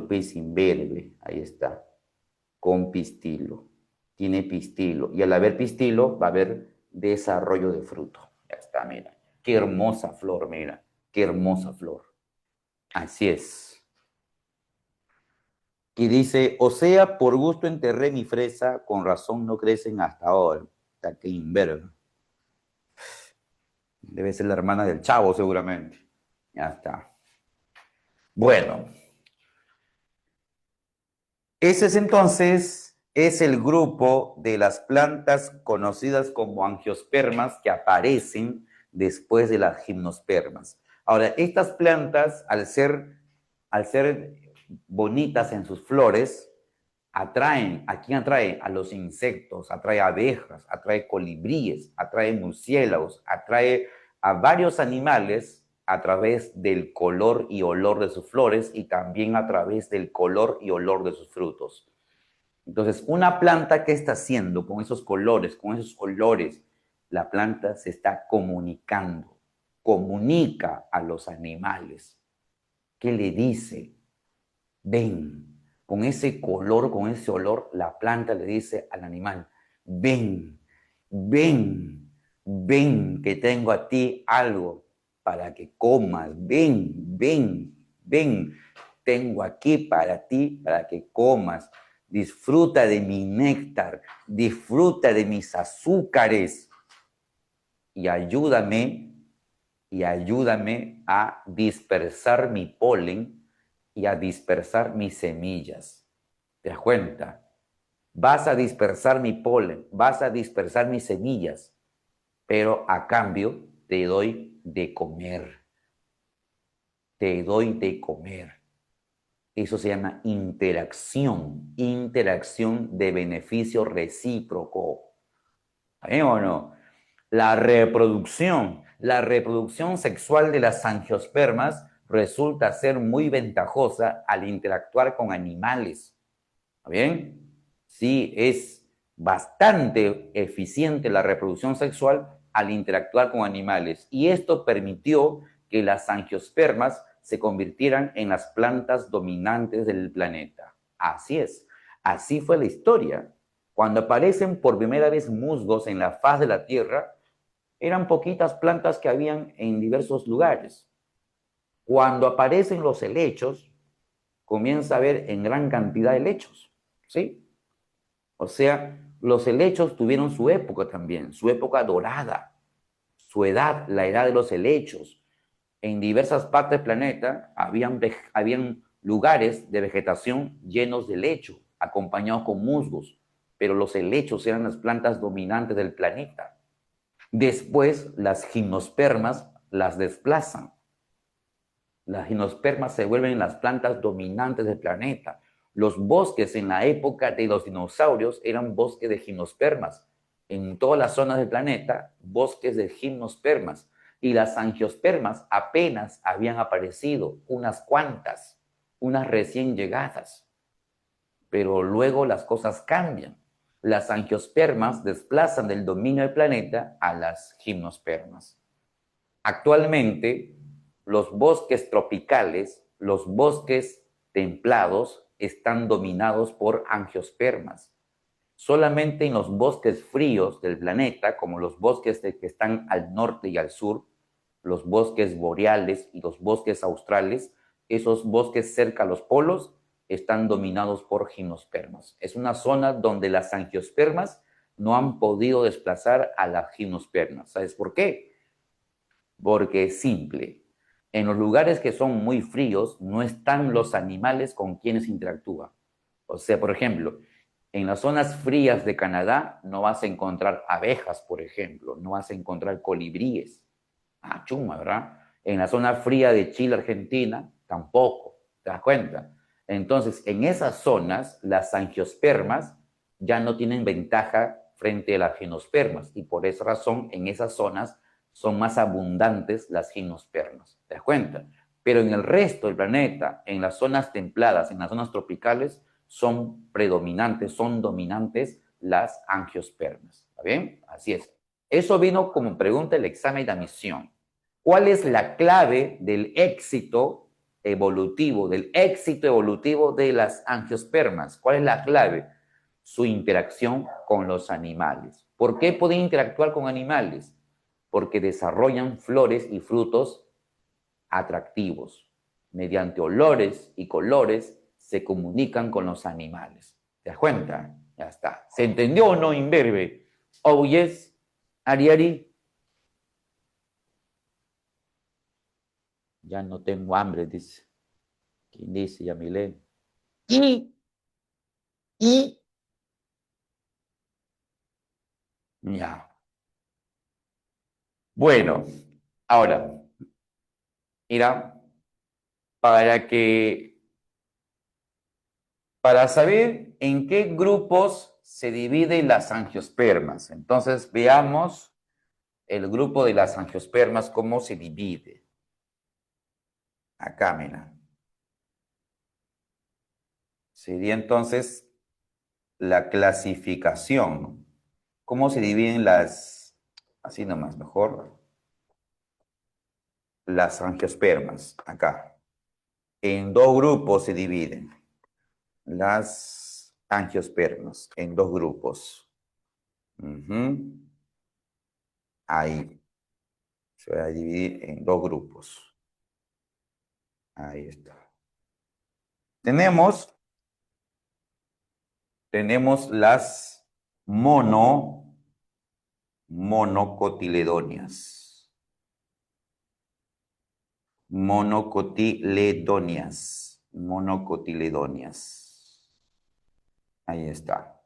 pez imberbe, ahí está, con pistilo, tiene pistilo, y al haber pistilo va a haber desarrollo de fruto. Ya está, mira, qué hermosa flor, mira, qué hermosa flor. Así es. Y dice, o sea, por gusto enterré mi fresa, con razón no crecen hasta ahora. Está que imberbe. Debe ser la hermana del chavo, seguramente. Ya está. Bueno, ese es entonces, es el grupo de las plantas conocidas como angiospermas que aparecen después de las gimnospermas. Ahora, estas plantas, al ser bonitas en sus flores, atraen, ¿a quién atrae? A los insectos, atrae abejas, atrae colibríes, atrae murciélagos, atrae a varios animales a través del color y olor de sus flores y también a través del color y olor de sus frutos. Entonces, una planta, ¿qué está haciendo con esos colores, con esos olores? La planta se está comunicando, comunica a los animales. ¿Qué le dice? Ven. Con ese color, con ese olor, la planta le dice al animal, ven, ven, ven, que tengo a ti algo para que comas. Ven, ven, ven. Tengo aquí para ti, para que comas. Disfruta de mi néctar, disfruta de mis azúcares y ayúdame a dispersar mi polen y a dispersar mis semillas. ¿Te das cuenta? Vas a dispersar mi polen, vas a dispersar mis semillas, pero a cambio te doy de comer. Te doy de comer. Eso se llama interacción, interacción de beneficio recíproco. ¿Está bien o no? La reproducción sexual de las angiospermas resulta ser muy ventajosa al interactuar con animales. ¿Está bien? Sí, es bastante eficiente la reproducción sexual al interactuar con animales. Y esto permitió que las angiospermas se convirtieran en las plantas dominantes del planeta. Así es. Así fue la historia. Cuando aparecen por primera vez musgos en la faz de la Tierra, eran poquitas plantas que habían en diversos lugares. Cuando aparecen los helechos, comienza a haber en gran cantidad de helechos, ¿sí? O sea, los helechos tuvieron su época también, su época dorada, su edad, la edad de los helechos. En diversas partes del planeta habían lugares de vegetación llenos de helecho, acompañados con musgos, pero los helechos eran las plantas dominantes del planeta. Después, las gimnospermas las desplazan. Las gimnospermas se vuelven las plantas dominantes del planeta. Los bosques en la época de los dinosaurios eran bosques de gimnospermas. En todas las zonas del planeta, bosques de gimnospermas. Y las angiospermas apenas habían aparecido, unas cuantas, unas recién llegadas. Pero luego las cosas cambian. Las angiospermas desplazan del dominio del planeta a las gimnospermas. Actualmente, los bosques tropicales, los bosques templados, están dominados por angiospermas. Solamente en los bosques fríos del planeta, como los bosques que están al norte y al sur, los bosques boreales y los bosques australes, esos bosques cerca a los polos están dominados por gimnospermas. Es una zona donde las angiospermas no han podido desplazar a las gimnospermas. ¿Sabes por qué? Porque es simple. En los lugares que son muy fríos no están los animales con quienes interactúa. O sea, por ejemplo, en las zonas frías de Canadá no vas a encontrar abejas, por ejemplo, no vas a encontrar colibríes. Ah, chuma, ¿verdad? En la zona fría de Chile, Argentina, tampoco. ¿Te das cuenta? Entonces, en esas zonas, las angiospermas ya no tienen ventaja frente a las gimnospermas y por esa razón, en esas zonas son más abundantes las gimnospermas. ¿Te das cuenta? Pero en el resto del planeta, en las zonas templadas, en las zonas tropicales, son predominantes, son dominantes las angiospermas. ¿Está bien? Así es. Eso vino como pregunta del examen de admisión. ¿Cuál es la clave del éxito evolutivo, de las angiospermas? ¿Cuál es la clave? Su interacción con los animales. ¿Por qué pueden interactuar con animales? Porque desarrollan flores y frutos atractivos. Mediante olores y colores se comunican con los animales. ¿Te das cuenta? Ya está. ¿Se entendió o no, imberbe? Oh, yes. Ari, Ari. Ya no tengo hambre, dice. ¿Quién dice, Yamile? Y, y. Ya. Bueno, ahora, mira, para que, para saber en qué grupos se dividen las angiospermas. Entonces, veamos el grupo de las angiospermas, cómo se divide. Acá, mira. Sería entonces la clasificación. ¿Cómo se dividen así nomás, mejor, las angiospermas? Acá. En dos grupos se dividen las angiospermas, en dos grupos. Ujú. Ahí se va a dividir en dos grupos. Ahí está. Tenemos las monocotiledonias. Monocotiledonias. Monocotiledonias. Ahí está.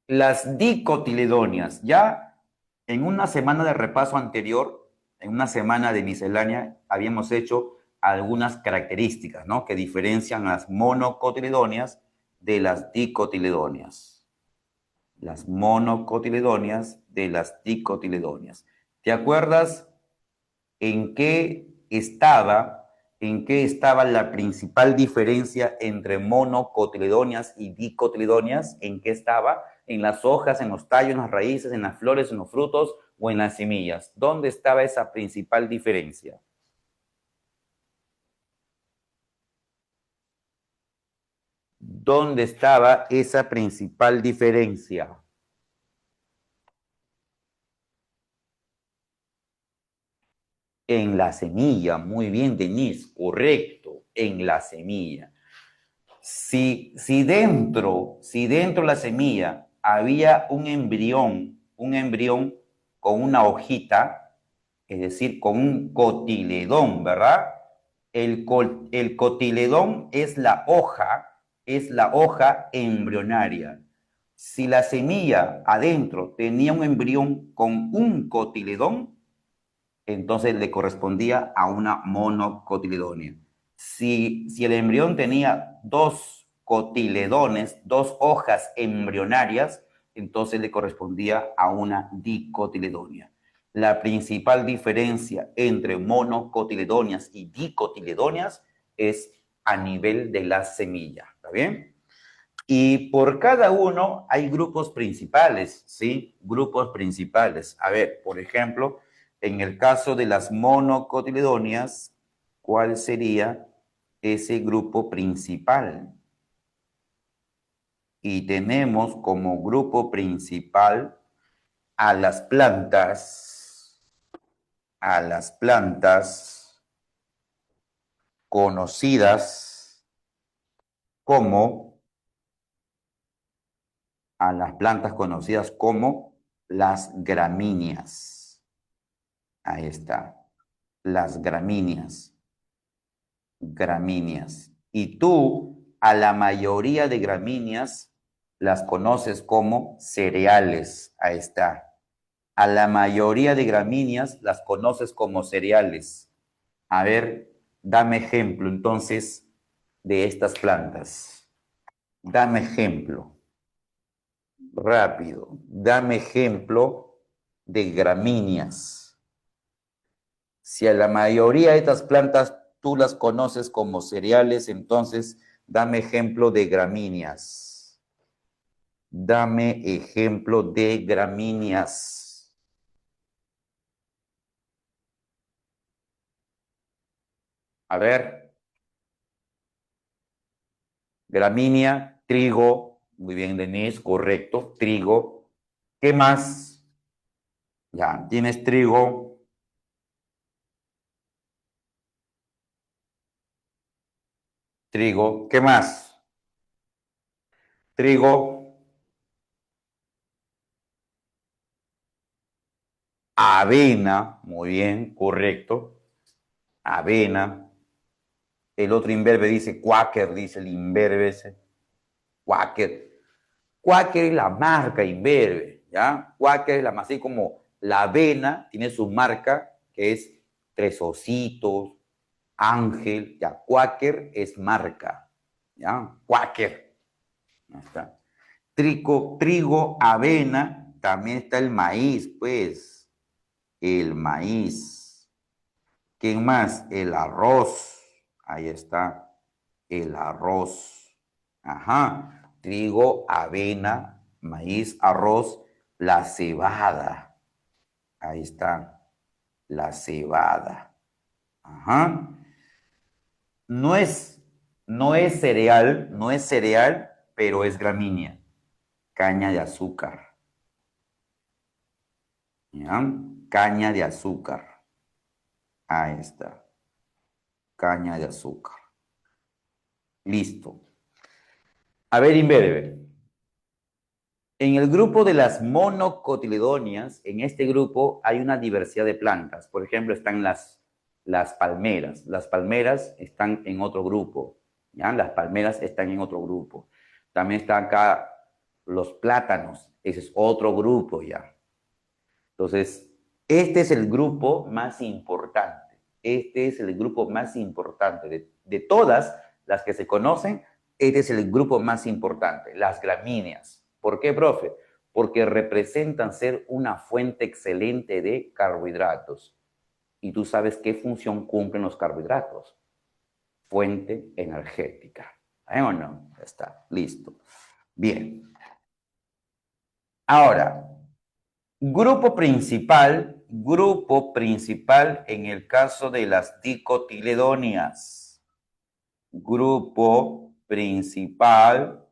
Las dicotiledonias. Ya en una semana de repaso anterior, en una semana de miscelánea, habíamos hecho algunas características, ¿no? Que diferencian las monocotiledonias de las dicotiledonias. Las monocotiledonias de las dicotiledonias. ¿Te acuerdas en qué estaba la principal diferencia entre monocotiledonias y dicotiledonias? ¿En qué estaba? En las hojas, en los tallos, en las raíces, en las flores, en los frutos o en las semillas. ¿Dónde estaba esa principal diferencia? ¿Dónde estaba esa principal diferencia? En la semilla. Muy bien, Denise, correcto, en la semilla. Si dentro de la semilla había un embrión con una hojita, es decir, con un cotiledón, ¿verdad? El cotiledón es la hoja embrionaria. Si la semilla adentro tenía un embrión con un cotiledón, entonces le correspondía a una monocotiledonia. Si el embrión tenía dos cotiledones, dos hojas embrionarias, entonces le correspondía a una dicotiledonia. La principal diferencia entre monocotiledonias y dicotiledonias es a nivel de la semilla, ¿está bien? Y por cada uno hay grupos principales, ¿sí? Grupos principales. A ver, por ejemplo, en el caso de las monocotiledonias, ¿cuál sería ese grupo principal? Y tenemos como grupo principal a las plantas conocidas como, a las plantas conocidas como las gramíneas. Ahí está. Las gramíneas. Gramíneas. Y tú a la mayoría de gramíneas las conoces como cereales. Ahí está. A la mayoría de gramíneas las conoces como cereales. A ver, dame ejemplo entonces de estas plantas. Dame ejemplo. Rápido. Dame ejemplo de gramíneas. Si a la mayoría de estas plantas tú las conoces como cereales, entonces dame ejemplo de gramíneas. Dame ejemplo de gramíneas. A ver, gramínea, trigo. Muy bien, Denise, correcto, trigo. ¿Qué más? Ya, tienes trigo, trigo. ¿Qué más? Trigo, avena. Muy bien, correcto. Avena. El otro imberbe dice Quaker, dice el imberbe ese. Quaker. Quaker es la marca imberbe, ¿ya? Quaker es la más así como la avena, tiene su marca, que es Tres Ositos, Ángel, ya. Quaker es marca, ¿ya? Quaker. Ya está. Trigo, avena, también está el maíz, pues. El maíz. ¿Quién más? El arroz. Ahí está. El arroz. Ajá. Trigo, avena, maíz, arroz, la cebada. Ahí está. La cebada. Ajá. No es, no es cereal, pero es gramínea. Caña de azúcar. ¿Ya? Caña de azúcar. Ahí está. Caña de azúcar. Listo. A ver, imberbe. En el grupo de las monocotiledóneas, en este grupo hay una diversidad de plantas. Por ejemplo, están las palmeras. Las palmeras están en otro grupo. ¿Ya? Las palmeras están en otro grupo. También están acá los plátanos. Ese es otro grupo ya. Entonces, este es el grupo más importante. Este es el grupo más importante. De todas las que se conocen, este es el grupo más importante, las gramíneas. ¿Por qué, profe? Porque representan ser una fuente excelente de carbohidratos. Y tú sabes qué función cumplen los carbohidratos. Fuente energética. ¿Eh o no? Ya está, listo. Bien. Ahora, grupo principal en el caso de las dicotiledóneas. Grupo principal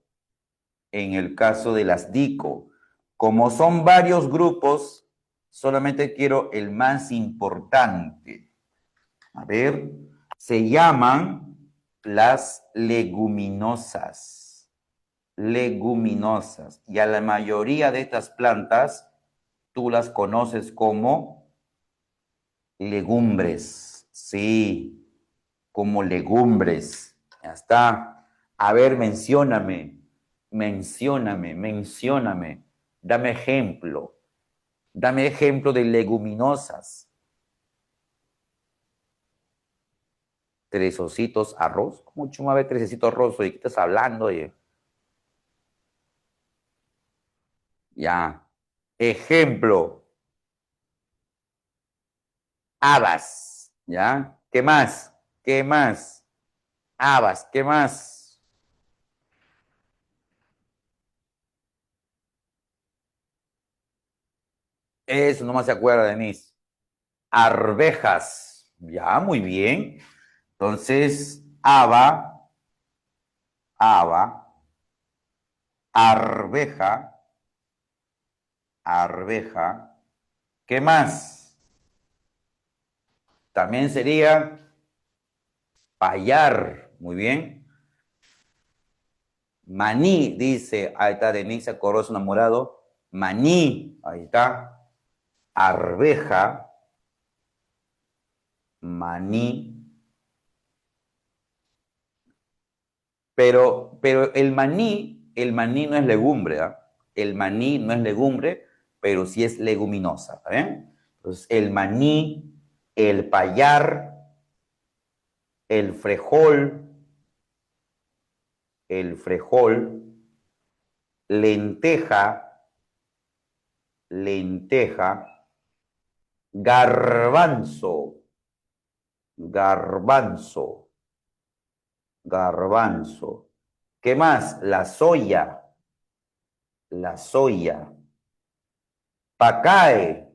en el caso de las dico. Como son varios grupos, solamente quiero el más importante. A ver, se llaman las leguminosas. Leguminosas. Y a la mayoría de estas plantas tú las conoces como legumbres. Sí, como legumbres. Ya está. A ver, mencióname. Dame ejemplo. Dame ejemplo de leguminosas. Tres ositos arroz. ¿Cómo chuma ve tres ositos arroz? ¿De qué estás hablando? Oye? Ya. Ejemplo. Habas. ¿Ya? ¿Qué más? ¿Qué más? Habas. ¿Qué más? Eso no más se acuerda, Denise. Arvejas. Ya, muy bien. Entonces, haba, arveja, arveja. ¿Qué más? También sería payar. Muy bien. Maní, dice, ahí está Denise Corozo enamorado. Maní, ahí está. Arveja, maní. Pero el maní no es legumbre, ¿eh? El maní no es legumbre, pero sí es leguminosa, ¿eh? Entonces, el maní, el payar, el frejol, lenteja, lenteja, garbanzo, garbanzo, garbanzo. ¿Qué más? La soya, pacae,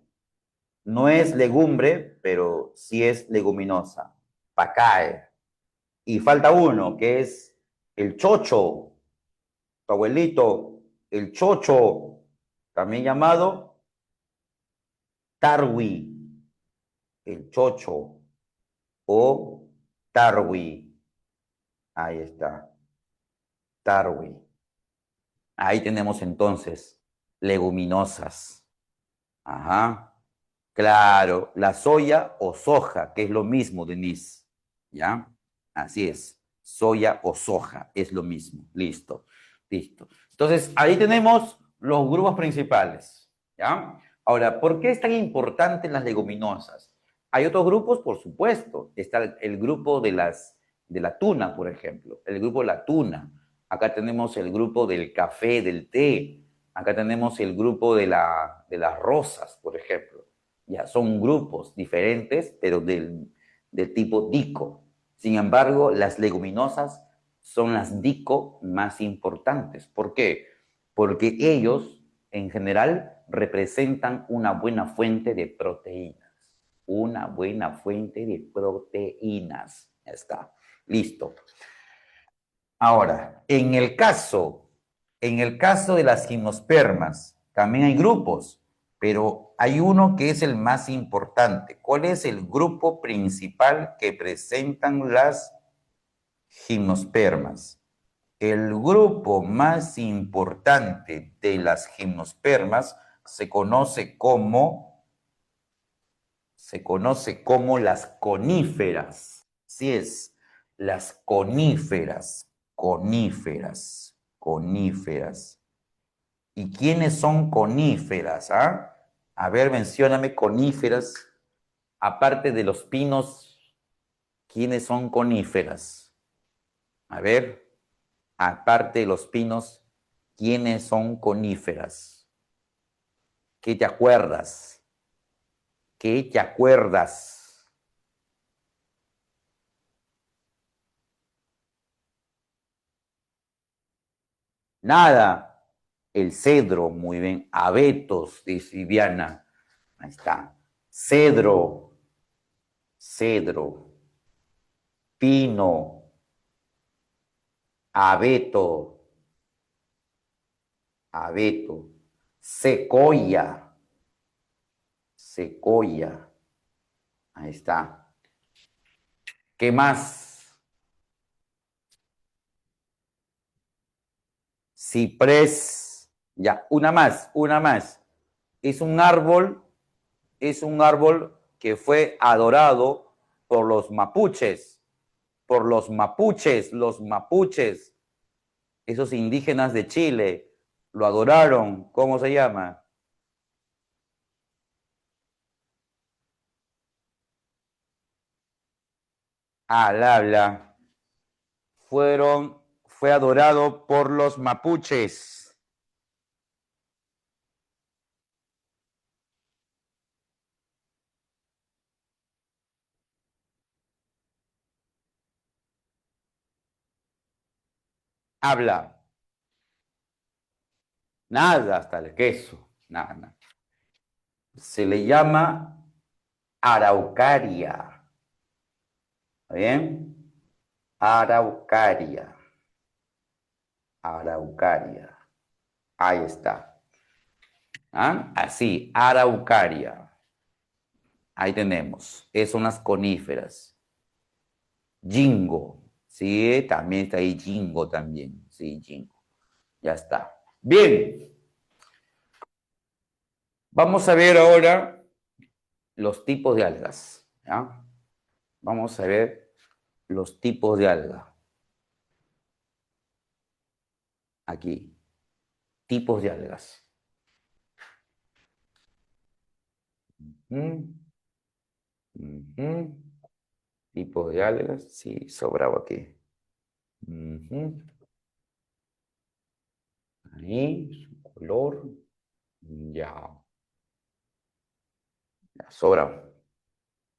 no es legumbre, pero sí es leguminosa. Pacae. Y falta uno, que es el chocho, tu abuelito, el chocho, también llamado tarwi, el chocho o tarwi. Ahí está, tarwi. Ahí tenemos entonces leguminosas. Ajá. Claro, la soya o soja, que es lo mismo, Denise. ¿Ya? Así es. Soya o soja, es lo mismo. Listo, listo. Entonces, ahí tenemos los grupos principales. ¿Ya? Ahora, ¿por qué es tan importante las leguminosas? Hay otros grupos, por supuesto. Está el grupo de la tuna, por ejemplo. El grupo de la tuna. Acá tenemos el grupo del café, del té. Acá tenemos el grupo de las rosas, por ejemplo. Ya son grupos diferentes, pero del tipo dico. Sin embargo, las leguminosas son las dico más importantes. ¿Por qué? Porque ellos, en general, representan una buena fuente de proteínas. Una buena fuente de proteínas. Ya está. Listo. Ahora, en el caso de las gimnospermas, también hay grupos, pero hay uno que es el más importante. ¿Cuál es el grupo principal que presentan las gimnospermas? El grupo más importante de las gimnospermas se conoce como las coníferas. Así es, las coníferas. ¿Y quiénes son coníferas? ¿Ah? A ver, mencióname coníferas. Aparte de los pinos, ¿quiénes son coníferas? A ver, aparte de los pinos, ¿quiénes son coníferas? ¿Qué te acuerdas? ¿Qué te acuerdas? Nada. El cedro, muy bien. Abetos, dice Viviana. Ahí está. Cedro, cedro. Pino, abeto, abeto. Secoya, secoya. Ahí está. ¿Qué más? Ciprés. Ya, una más, una más. Es un árbol, es un árbol que fue adorado por los mapuches, los mapuches, esos indígenas de Chile, lo adoraron. ¿Cómo se llama? Al habla. Fue adorado por los mapuches. Habla. Nada, hasta el queso. Nada, nada. Se le llama araucaria. ¿Está bien? Araucaria. Araucaria. Ahí está. ¿Ah? Así, araucaria. Ahí tenemos. Esas son las coníferas. Jingo. Sí, también está ahí Jingo también. Sí, Jingo. Ya está. Bien. Vamos a ver ahora los tipos de algas. ¿Ya? Vamos a ver los tipos de alga. Aquí. Tipos de algas. Ujú, ujú. Tipos de algas. Sí, sobraba aquí. Ujú. Ahí, su color. Ya. Ya sobra.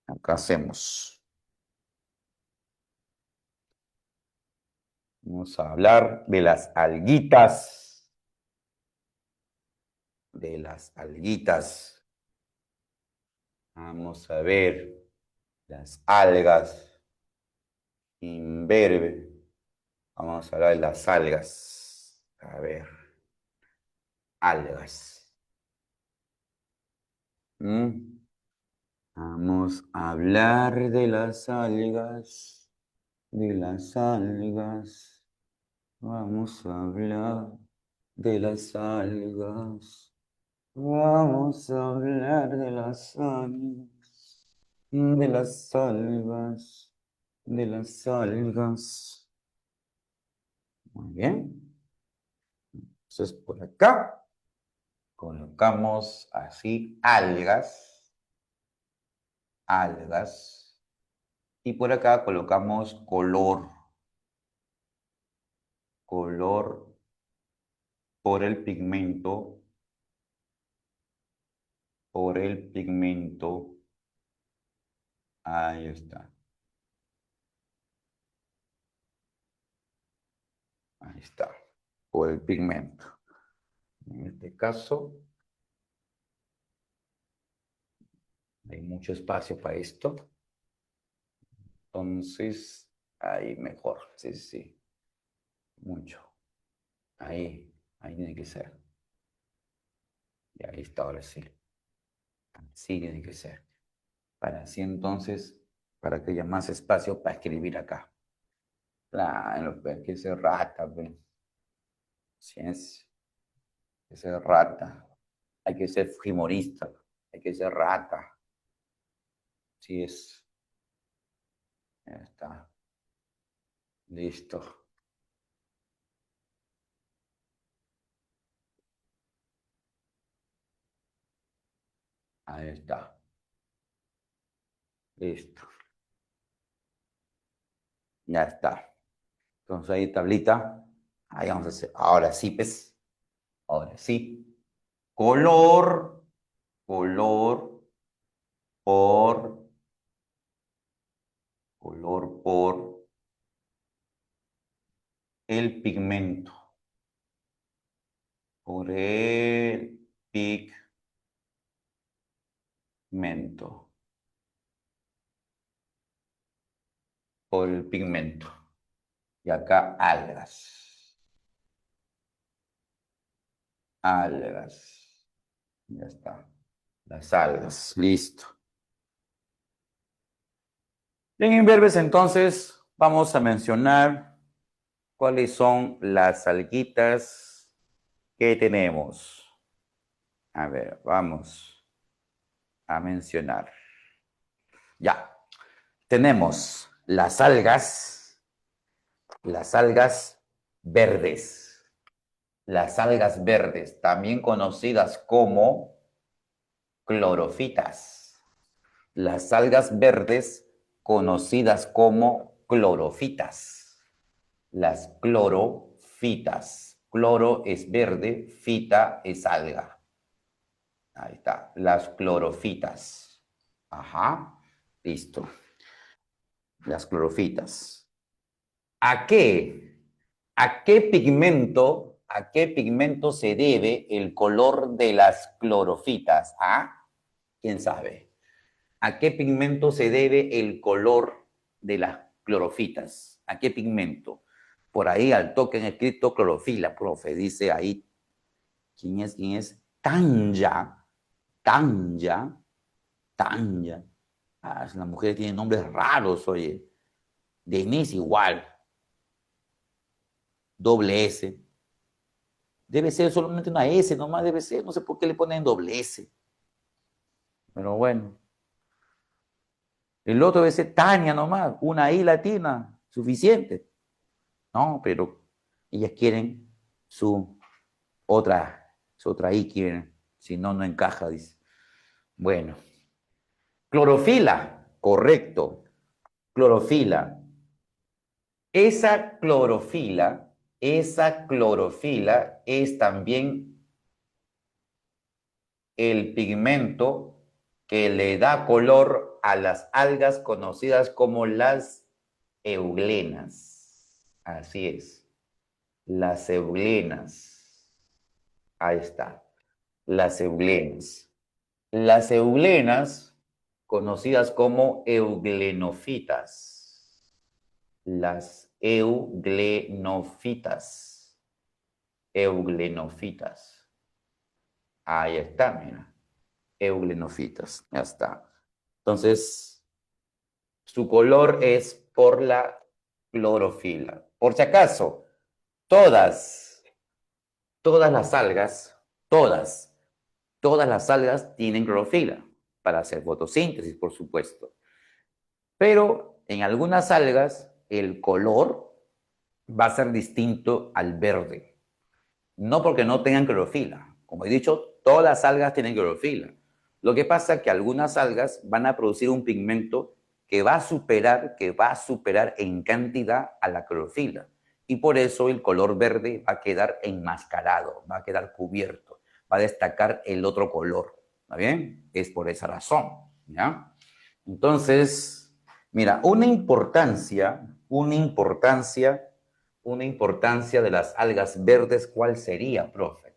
Acá hacemos. Vamos a hablar de las alguitas. De las alguitas. Vamos a ver las algas. Imberbe. Vamos a hablar de las algas. A ver, algas. ¿Mm? Vamos a hablar de las algas. De las algas. Vamos a hablar de las algas. Vamos a hablar de las algas. De las algas. De las algas. Muy bien. Entonces por acá colocamos así algas, algas. Y por acá colocamos color, color por el pigmento, por el pigmento. Ahí está, ahí está, por el pigmento. En este caso, hay mucho espacio para esto. Entonces, Ahí mejor, sí, sí, sí. Mucho. Ahí tiene que ser. Y ahí está, ahora sí. Sí tiene que ser. Para así entonces, para que haya más espacio para escribir acá. Claro, pues, hay que ser rata, pues. Ciencia, hay que ser rata. Hay que ser fujimorista. Hay que ser rata. Sí es. Ya está. Listo. Ahí está. Listo. Ya está. Entonces ahí tablita. Ahí vamos a hacer. Ahora sí, pues. Ahora sí. Color. Color por. Color por el pigmento. Por el pigmento. Por el pigmento. Y acá algas. Algas. Ya está. Las algas. Listo. Bien, en verbes entonces vamos a mencionar cuáles son las alguitas que tenemos. A ver, vamos a mencionar. Ya. Tenemos las algas verdes. Las algas verdes, también conocidas como clorofitas. Las algas verdes conocidas como clorofitas. Las clorofitas. Cloro es verde, fita es alga. Ahí está, las clorofitas. Ajá, listo. Las clorofitas. ¿A qué? A qué pigmento se debe el color de las clorofitas? ¿Ah? ¿Quién sabe? ¿A qué pigmento se debe el color de las clorofitas? ¿A qué pigmento? Por ahí al toque han escrito clorofila, profe, dice ahí. ¿Quién es? ¿Quién es? Tanya. Tanya. Tanya. Ah, la mujer tiene nombres raros, oye. Denise igual. Doble S. Debe ser solamente una S, nomás debe ser. No sé por qué le ponen doble S. Pero bueno. El otro debe ser Tania nomás. Una I latina. Suficiente. No, pero ellas quieren su su otra I quieren. Si no, no encaja, dice. Bueno. Clorofila. Correcto. Clorofila. Esa clorofila es también el pigmento que le da color a las algas conocidas como las euglenas. Así es, las euglenas. Ahí está, las euglenas. Las euglenas, conocidas como euglenofitas. Las euglenofitas. Euglenofitas. Ahí está, mira. Euglenofitas. Ya está. Entonces, su color es por la clorofila. Por si acaso, todas, todas las algas, todas, todas las algas tienen clorofila para hacer fotosíntesis, por supuesto. Pero en algunas algas el color va a ser distinto al verde. No porque no tengan clorofila. Como he dicho, todas las algas tienen clorofila. Lo que pasa es que algunas algas van a producir un pigmento que va a superar en cantidad a la clorofila. Y por eso el color verde va a quedar enmascarado, va a quedar cubierto, va a destacar el otro color. ¿Está bien? Es por esa razón. ¿Ya? Entonces, mira, una importancia de las algas verdes, ¿cuál sería, profe?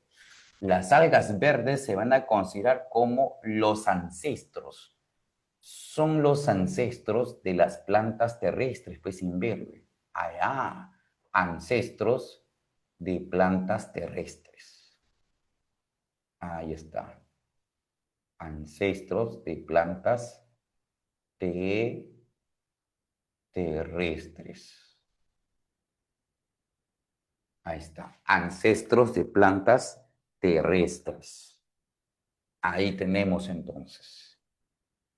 Las algas verdes se van a considerar como los ancestros. son los ancestros de las plantas terrestres, pues inverde. Allá, ancestros de plantas terrestres. Ahí está. Ancestros de plantas terrestres. Ahí está. Ancestros de plantas terrestres. Ahí tenemos entonces.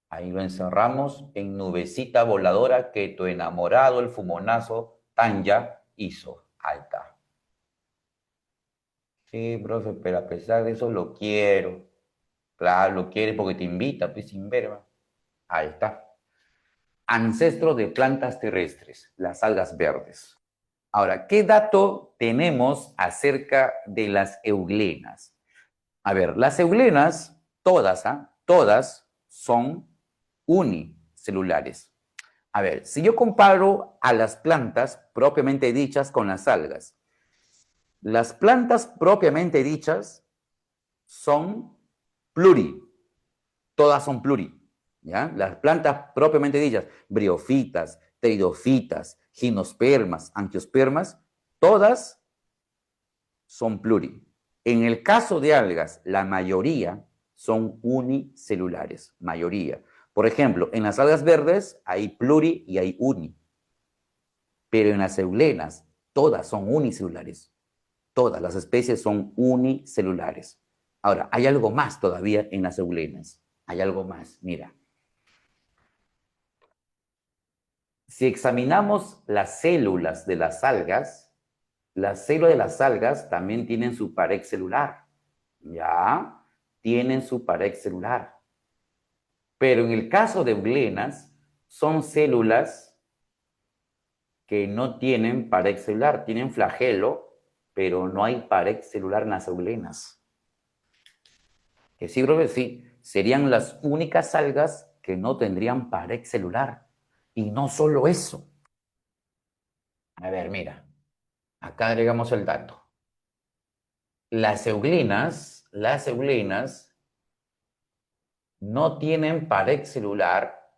Ahí lo encerramos en nubecita voladora que tu enamorado, el fumonazo, Tanya, hizo. Ahí está. Sí, profe, pero a pesar de eso lo quiero. Claro, lo quiere porque te invita, pues sin verba. Ahí está. Ancestros de plantas terrestres, las algas verdes. Ahora, ¿qué dato tenemos acerca de las euglenas? A ver, las euglenas, todas, todas son unicelulares. A ver, si yo comparo a las plantas propiamente dichas con las plantas propiamente dichas son pluri, todas son pluri, ¿ya? Las plantas propiamente dichas, briofitas, pteridofitas, gimnospermas, angiospermas, todas son pluri. En el caso de algas, la mayoría son unicelulares, mayoría. Por ejemplo, en las algas verdes hay pluri y hay uni, pero en las euglenas todas son unicelulares. Todas las especies son unicelulares. Ahora, hay algo más todavía en las euglenas. Hay algo más, mira. Si examinamos las células de las células de las algas también tienen su pared celular. ¿Ya? Tienen su pared celular. Pero en el caso de euglenas, son células que no tienen pared celular, tienen flagelo, pero no hay pared celular en las euglenas. Que sí, creo que sí, serían las únicas algas que no tendrían pared celular. Y no solo eso. A ver, mira, acá agregamos el dato. Las euglinas no tienen pared celular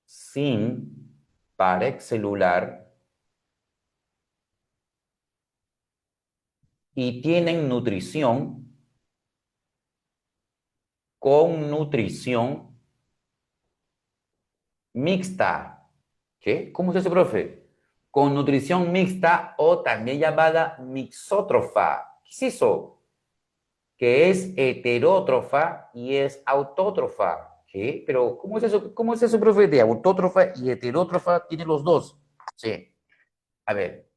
sin pared celular y tienen nutrición con nutrición mixta. ¿Qué? ¿Cómo se dice, profe? Con nutrición mixta o también llamada mixótrofa. ¿Qué es eso? Que es heterótrofa y es autótrofa. ¿Qué? Pero, ¿cómo es eso, profe? De autótrofa y heterótrofa tiene los dos. Sí. A ver,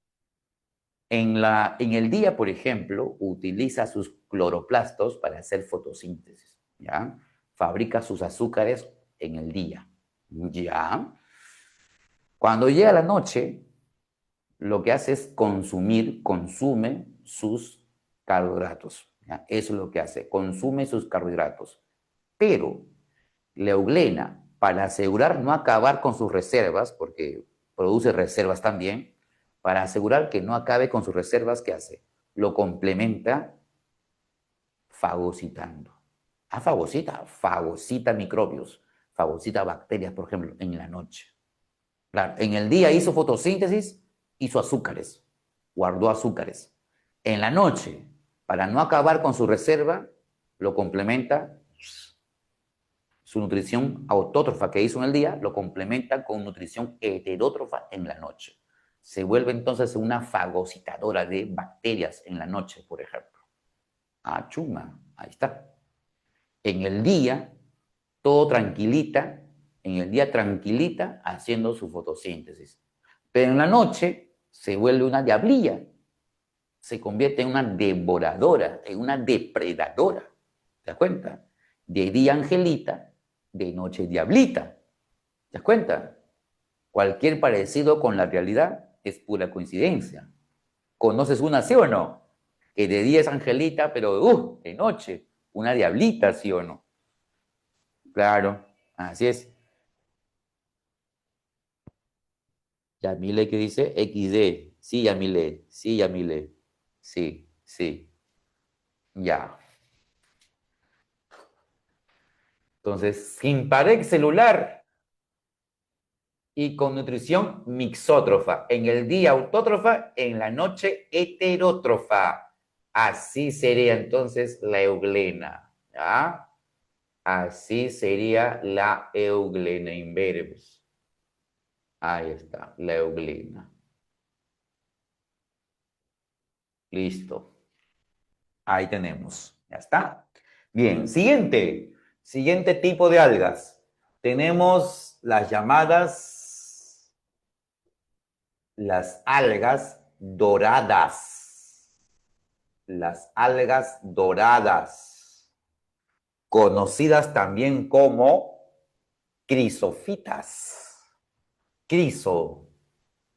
en el día, por ejemplo, utiliza sus cloroplastos para hacer fotosíntesis, ¿ya? Fabrica sus azúcares en el día, ¿ya? Cuando llega la noche, lo que hace es consume sus carbohidratos, ¿ya? Eso es lo que hace, consume sus carbohidratos. Pero la euglena, para asegurar no acabar con sus reservas, porque produce reservas también, para asegurar que no acabe con sus reservas, ¿qué hace? Lo complementa fagocitando. Fagocita microbios, fagocita bacterias, por ejemplo, en la noche. Claro, en el día hizo fotosíntesis, hizo azúcares, guardó azúcares. En la noche, para no acabar con su reserva, lo complementa su nutrición autótrofa que hizo en el día, lo complementa con nutrición heterótrofa en la noche. Se vuelve entonces una fagocitadora de bacterias en la noche, por ejemplo. Ah, chuma, ahí está. En el día, todo tranquilita, en el día tranquilita haciendo su fotosíntesis. Pero en la noche se vuelve una diablilla, se convierte en una devoradora, en una depredadora. ¿Te das cuenta? De día angelita, de noche diablita. ¿Te das cuenta? Cualquier parecido con la realidad es pura coincidencia. ¿Conoces una, sí o no? Que de día es angelita, pero de noche, una diablita, sí o no. Claro, así es. Yamile, ¿qué dice? XD. Sí, Yamile. Sí, Yamile. Sí, sí. Ya. Entonces, sin pared celular y con nutrición mixótrofa. En el día autótrofa, en la noche heterótrofa. Así sería entonces la euglena. ¿Ya? Así sería la euglena imberbes. Ahí está, la euglena. Listo. Ahí tenemos. Ya está. Bien, siguiente. Siguiente tipo de algas. Tenemos las algas doradas. Las algas doradas, conocidas también como crisofitas. Criso,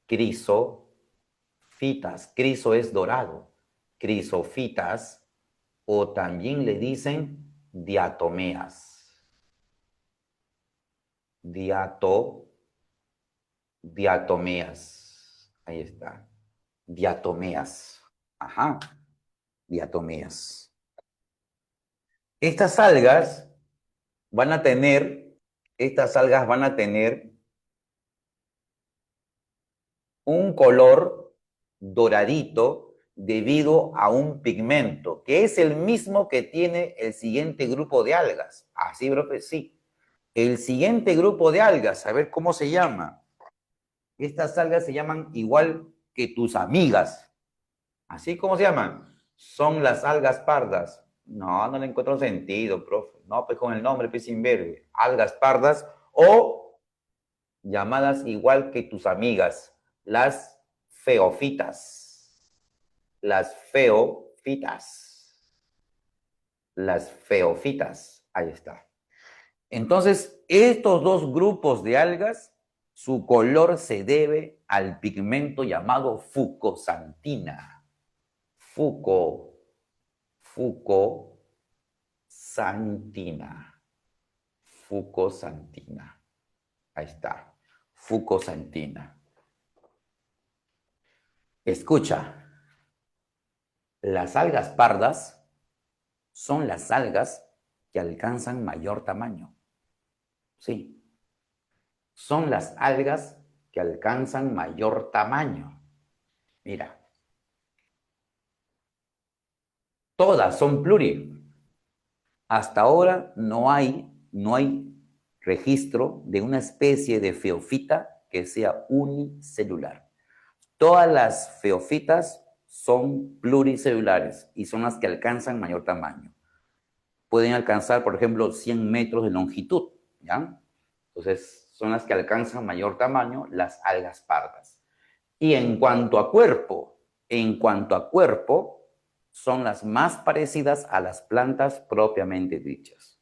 crisofitas. Criso es dorado. Crisofitas, o también le dicen diatomeas. Diatomeas. Ahí está. Diatomeas. Ajá. Diatomeas. Estas algas van a tener, estas algas van a tener un color doradito debido a un pigmento, que es el mismo que tiene el siguiente grupo de algas. Así, profe, sí. El siguiente grupo de algas, a ver cómo se llama. Estas algas se llaman igual que tus amigas. ¿Así cómo se llaman? Son las algas pardas. No, no le encuentro sentido, profe. No, pues con el nombre, pues sin ver. Algas pardas o llamadas igual que tus amigas, las feofitas. Las feofitas. Las feofitas. Ahí está. Entonces, estos dos grupos de algas, su color se debe al pigmento llamado fucosantina. Fuco, fucosantina. Fucosantina. Ahí está. Fucosantina. Escucha, las algas pardas son las algas que alcanzan mayor tamaño. Sí, son las algas que alcanzan mayor tamaño. Mira, todas son pluri. Hasta ahora no hay registro de una especie de feofita que sea unicelular. Todas las feofitas son pluricelulares y son las que alcanzan mayor tamaño. Pueden alcanzar, por ejemplo, 100 metros de longitud, ¿ya? Entonces, son las que alcanzan mayor tamaño, las algas pardas. Y en cuanto a cuerpo, son las más parecidas a las plantas propiamente dichas.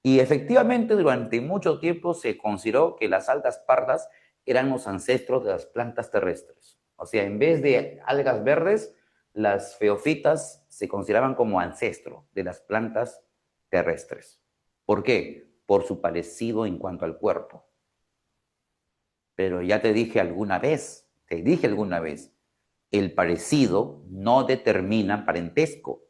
Y efectivamente, durante mucho tiempo se consideró que las algas pardas eran los ancestros de las plantas terrestres. O sea, en vez de algas verdes, las feofitas se consideraban como ancestro de las plantas terrestres. ¿Por qué? Por su parecido en cuanto al cuerpo. Pero ya te dije alguna vez, el parecido no determina parentesco.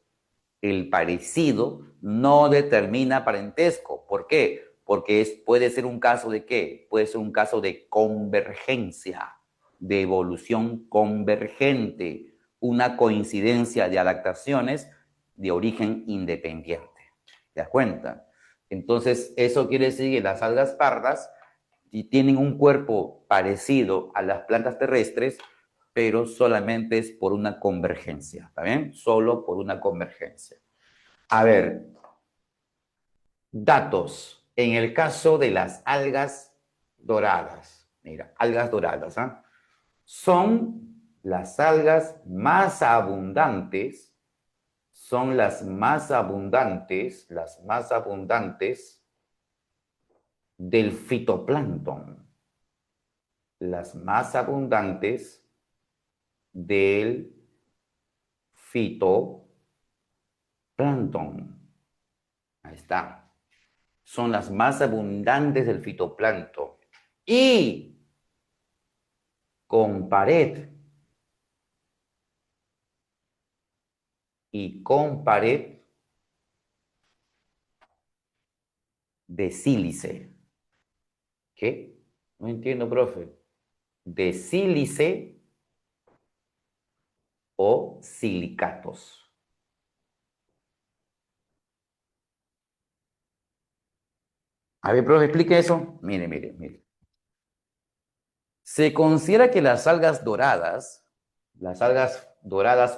El parecido no determina parentesco. ¿Por qué? Porque puede ser un caso de ¿qué? Puede ser un caso de convergencia, de evolución convergente, una coincidencia de adaptaciones de origen independiente. ¿Te das cuenta? Entonces, eso quiere decir que las algas pardas tienen un cuerpo parecido a las plantas terrestres, pero solamente es por una convergencia, ¿está bien? Solo por una convergencia. A ver, datos. En el caso de las algas doradas, mira, algas doradas, ¿ah? Son las algas más abundantes, son las más abundantes del fitoplancton, las más abundantes del fitoplancton. Ahí está. Son las más abundantes del fitoplancton. Y con pared y con pared De sílice. ¿Qué? No entiendo, profe. De sílice o silicatos. A ver, profe, explique eso. Mire, mire, mire. Se considera que las algas doradas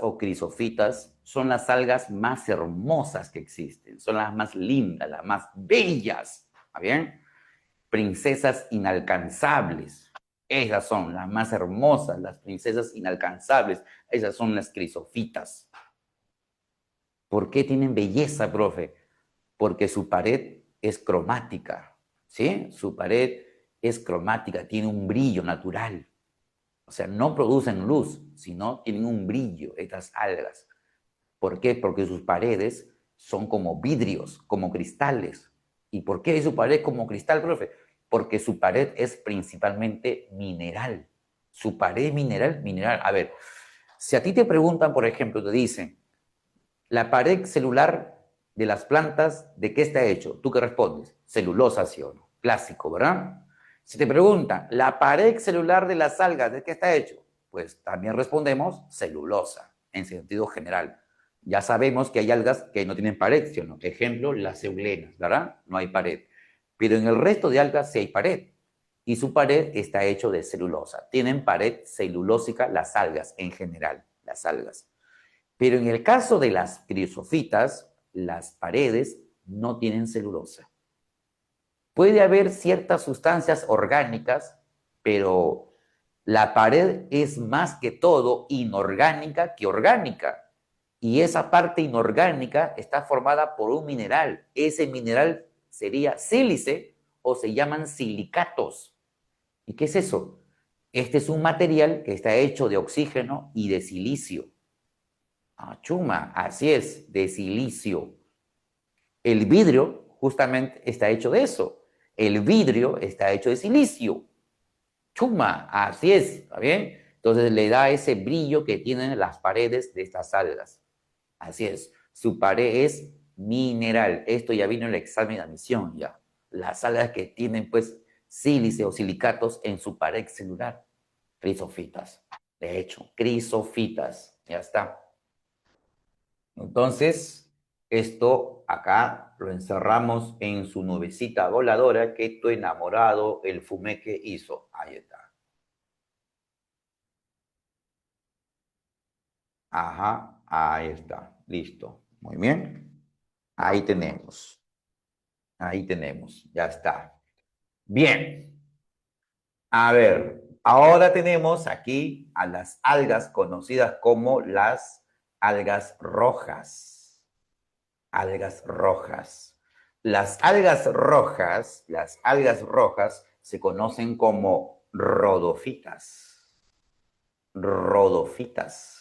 o crisofitas, son las algas más hermosas que existen, son las más lindas, las más bellas, ¿está bien? Princesas inalcanzables, esas son las más hermosas, las princesas inalcanzables, esas son las crisofitas. ¿Por qué tienen belleza, profe? Porque su pared es cromática, ¿sí? Su pared es cromática, tiene un brillo natural. O sea, no producen luz, sino tienen un brillo, estas algas. ¿Por qué? Porque sus paredes son como vidrios, como cristales. ¿Y por qué es su pared como cristal, profe? Porque su pared es principalmente mineral. Su pared mineral, mineral. A ver, si a ti te preguntan, por ejemplo, te dicen, la pared celular de las plantas, ¿de qué está hecho? ¿Tú qué respondes? Celulosa, sí o no. Clásico, ¿verdad? Si te preguntan, ¿la pared celular de las algas, de qué está hecho? Pues también respondemos celulosa, en sentido general. Ya sabemos que hay algas que no tienen pared, ¿sí o no? Ejemplo, las eulenas, ¿verdad? No hay pared. Pero en el resto de algas sí hay pared. Y su pared está hecho de celulosa. Tienen pared celulósica las algas en general, las algas. Pero en el caso de las crisofitas, las paredes no tienen celulosa. Puede haber ciertas sustancias orgánicas, pero la pared es más que todo inorgánica que orgánica. Y esa parte inorgánica está formada por un mineral. Ese mineral sería sílice o se llaman silicatos. ¿Y qué es eso? Este es un material que está hecho de oxígeno y de silicio. Ah, chuma, así es, de silicio. El vidrio justamente está hecho de eso. El vidrio está hecho de silicio. Chuma, así es, ¿está bien? Entonces le da ese brillo que tienen las paredes de estas algas. Así es, su pared es mineral. Esto ya vino en el examen de admisión ya. Las algas que tienen pues sílice o silicatos en su pared celular. Crisofitas. De hecho, crisofitas. Ya está. Entonces, esto acá lo encerramos en su nubecita voladora que tu enamorado, el fumeque, hizo. Ahí está. Ajá, ahí está. Listo. Muy bien. Ahí tenemos. Ahí tenemos. Ya está. Bien. A ver, ahora tenemos aquí a las algas conocidas como las algas rojas. Algas rojas. Las algas rojas se conocen como rodofitas. Rodofitas.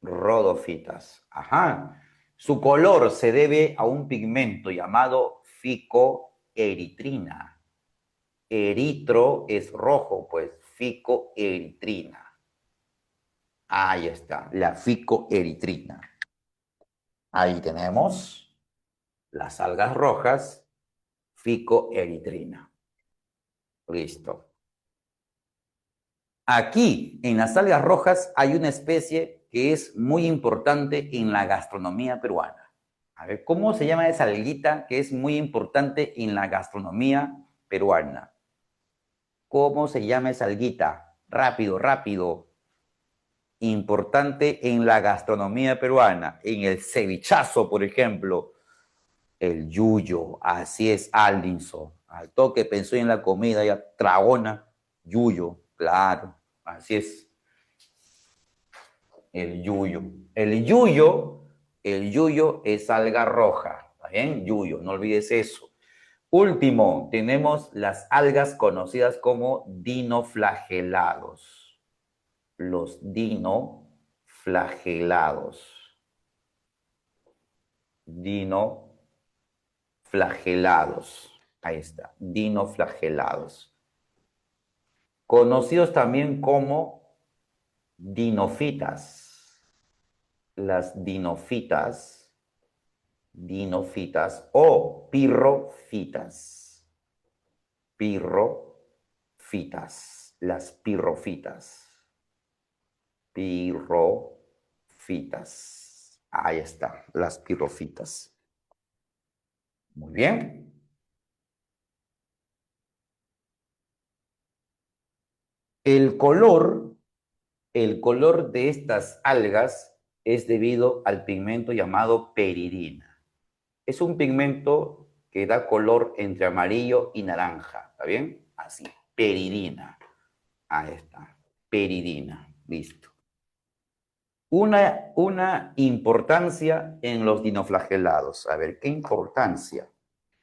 Rodofitas. Ajá. Su color se debe a un pigmento llamado ficoeritrina. Eritro es rojo, pues ficoeritrina. Ahí está, la ficoeritrina. Ahí tenemos las algas rojas, ficoeritrina. Listo. Aquí, en las algas rojas, hay una especie que es muy importante en la gastronomía peruana. A ver, ¿cómo se llama esa alguita que es muy importante en la gastronomía peruana? ¿Cómo se llama esa alguita? Rápido, rápido. Importante en la gastronomía peruana. En el cevichazo, por ejemplo. El yuyo, así es, Aldinson. Al toque pensó en la comida, ya tragona, yuyo, claro, así es, el yuyo. El yuyo es alga roja, ¿está bien? Yuyo, no olvides eso. Último, tenemos las algas conocidas como dinoflagelados. Los dinoflagelados. Dinoflagelados. Ahí está, dinoflagelados. Conocidos también como dinofitas. Las dinofitas, Dinofitas o pirrofitas. Pirrofitas. Las pirrofitas. Pirrofitas. Ahí está, las pirrofitas. Muy bien. El color, el color de estas algas es debido al pigmento llamado peridina. Es un pigmento que da color entre amarillo y naranja. ¿Está bien? Así, peridina. Ahí está, peridina. Listo. Una importancia en los dinoflagelados. A ver, ¿qué importancia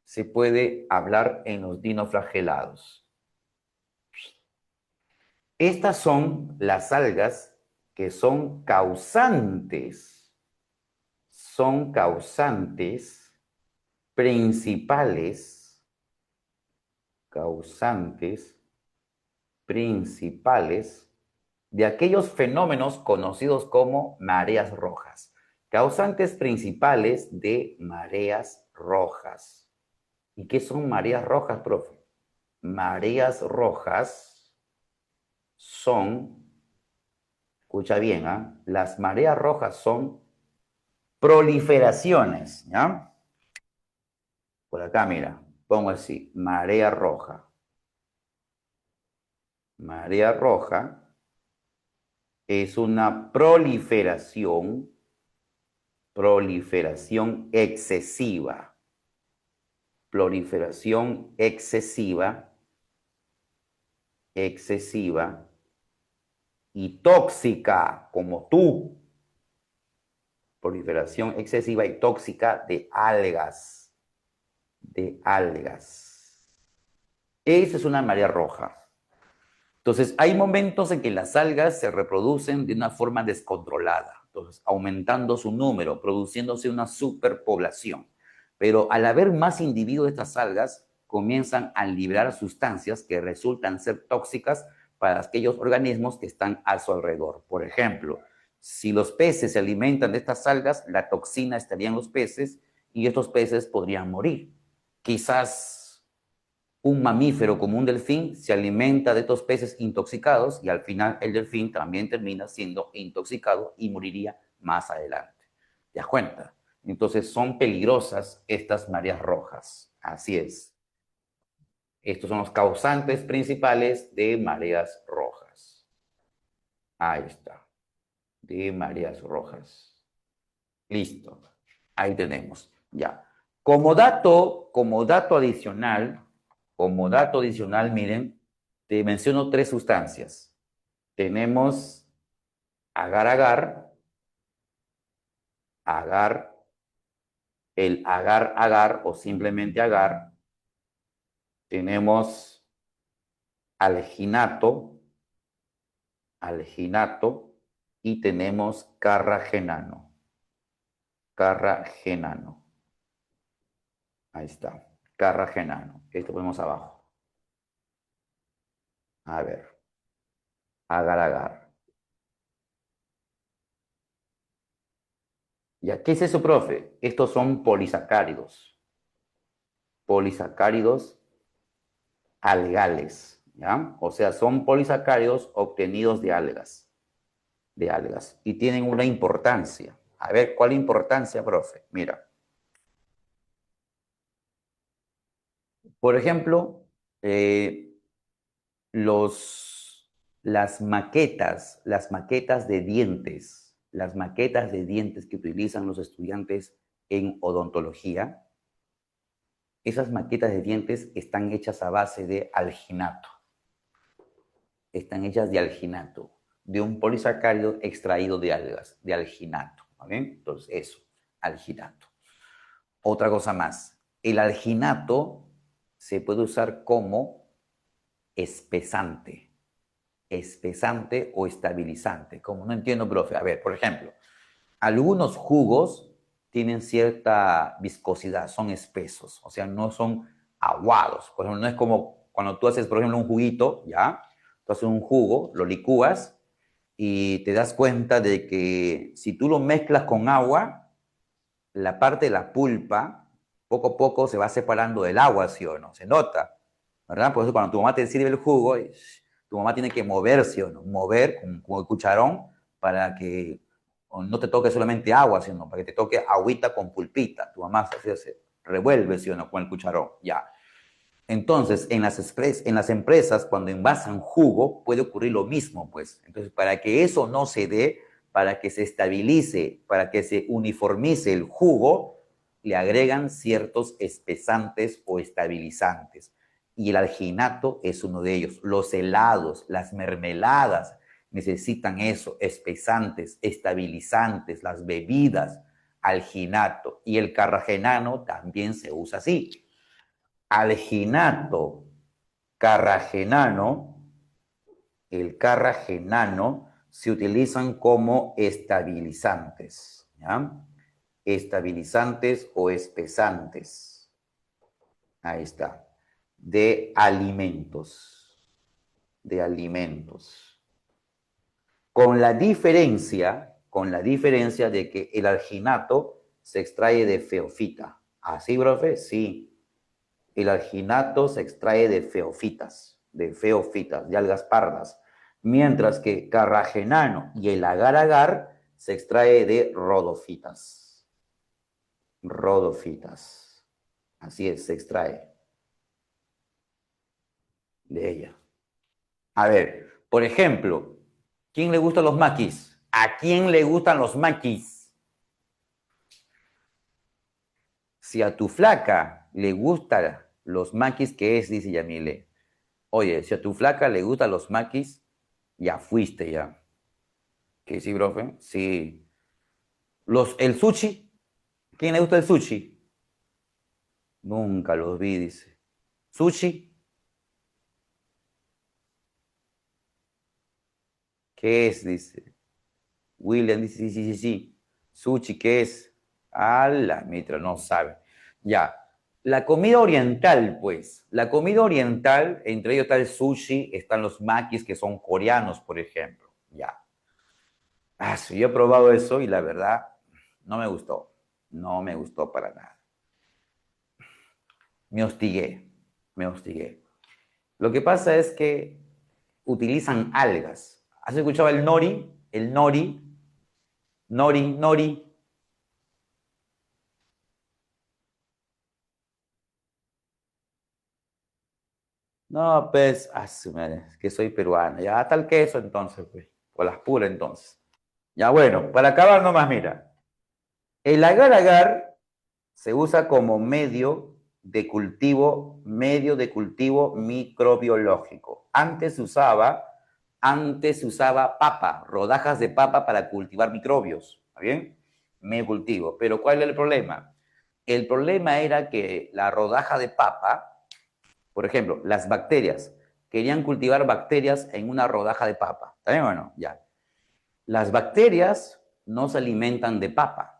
se puede hablar en los dinoflagelados? Estas son las algas que son causantes principales, causantes principales de aquellos fenómenos conocidos como mareas rojas. Causantes principales de mareas rojas. ¿Y qué son mareas rojas, profe? Mareas rojas son, escucha bien, ¿ah? Las mareas rojas son proliferaciones, ¿ya? Por acá, mira, pongo así, marea roja. Marea roja es una proliferación excesiva, excesiva y tóxica, como tú. Proliferación excesiva y tóxica de algas, Esa es una marea roja. Entonces, hay momentos en que las algas se reproducen de una forma descontrolada, entonces, aumentando su número, produciéndose una superpoblación. Pero al haber más individuos de estas algas, comienzan a liberar sustancias que resultan ser tóxicas para aquellos organismos que están a su alrededor. Por ejemplo, si los peces se alimentan de estas algas, la toxina estaría en los peces y estos peces podrían morir. Quizás un mamífero como un delfín se alimenta de estos peces intoxicados y al final el delfín también termina siendo intoxicado y moriría más adelante. ¿Te das cuenta? Entonces son peligrosas estas mareas rojas. Así es. Estos son los causantes principales de mareas rojas. Ahí está. De mareas rojas. Listo. Ahí tenemos. Ya. Como dato adicional, miren, te menciono tres sustancias. Tenemos agar-agar, agar, el agar-agar o simplemente agar. Tenemos alginato, alginato y tenemos carragenano, carragenano. Ahí está, carragenano. Esto ponemos abajo. A ver, agar-agar. ¿Ya qué es eso, profe? Estos son polisacáridos. Polisacáridos algales, ¿ya? O sea, son polisacáridos obtenidos de algas, y tienen una importancia. A ver, ¿cuál importancia, profe? Mira, por ejemplo, eh, los, las maquetas de dientes, las maquetas de dientes que utilizan los estudiantes en odontología, esas maquetas de dientes están hechas a base de alginato. Están hechas de alginato, de un polisacárido extraído de algas, de alginato. ¿Vale? Entonces, eso, alginato. Otra cosa más, el alginato se puede usar como espesante, espesante o estabilizante. Como no entiendo, profe. A ver, por ejemplo, algunos jugos tienen cierta viscosidad, son espesos, o sea, no son aguados. Por ejemplo, no es como cuando tú haces, por ejemplo, un juguito, ¿ya? Tú haces un jugo, lo licúas y te das cuenta de que si tú lo mezclas con agua, la parte de la pulpa, poco a poco se va separando del agua, ¿sí o no? Se nota, ¿verdad? Por eso cuando tu mamá te sirve el jugo, tu mamá tiene que mover, ¿sí o no? Mover con el cucharón para que no te toque solamente agua, sino para que te toque agüita con pulpita. Tu mamá se revuelve, ¿sí o no? Con el cucharón, ya. Entonces, en las empresas, cuando envasan jugo, puede ocurrir lo mismo, pues. Entonces, para que eso no se dé, para que se estabilice, para que se uniformice el jugo, le agregan ciertos espesantes o estabilizantes. Y el alginato es uno de ellos. Los helados, las mermeladas necesitan eso, espesantes, estabilizantes, las bebidas, alginato. Y el carragenano también se usa así. Alginato, carragenano, el carragenano se utilizan como estabilizantes, ¿ya? Estabilizantes o espesantes. Ahí está. De alimentos. De alimentos. Con la diferencia de que el alginato se extrae de feofita. ¿Así, profe? Sí. El alginato se extrae de feofitas, de algas pardas, mientras que carragenano y el agar-agar se extrae de rodofitas. Rodofitas. Así es, se extrae de ella. A ver, por ejemplo, ¿quién le gustan los maquis? ¿A quién le gustan los maquis? Si a tu flaca le gustan los maquis, ¿qué es? Dice Yamile. Oye, si a tu flaca le gustan los maquis, ya fuiste ya. ¿Qué sí, profe? Sí. El sushi. ¿Quién le gusta el sushi? Nunca los vi, dice. ¿Sushi? ¿Qué es? Dice. William dice, sí, sí, sí, sí. ¿Sushi qué es? A la mitra, no sabe. Ya. La comida oriental, pues. La comida oriental, entre ellos está el sushi, están los makis que son coreanos, por ejemplo. Ya. Ah, sí, yo he probado eso y la verdad no me gustó. No me gustó para nada. Me hostigué. Me hostigué. Lo que pasa es que utilizan algas. ¿Has escuchado el nori? El nori, nori, nori. No, pues, que soy peruano. Ya tal queso entonces, pues. Por las puras entonces. Ya bueno, para acabar nomás, mira. El agar-agar se usa como medio de cultivo microbiológico. Antes se usaba papa, rodajas de papa para cultivar microbios, ¿está bien? Medio cultivo. Pero ¿cuál es el problema? El problema era que la rodaja de papa, por ejemplo, las bacterias, querían cultivar bacterias en una rodaja de papa. ¿Está bien o no? Ya. Las bacterias no se alimentan de papa.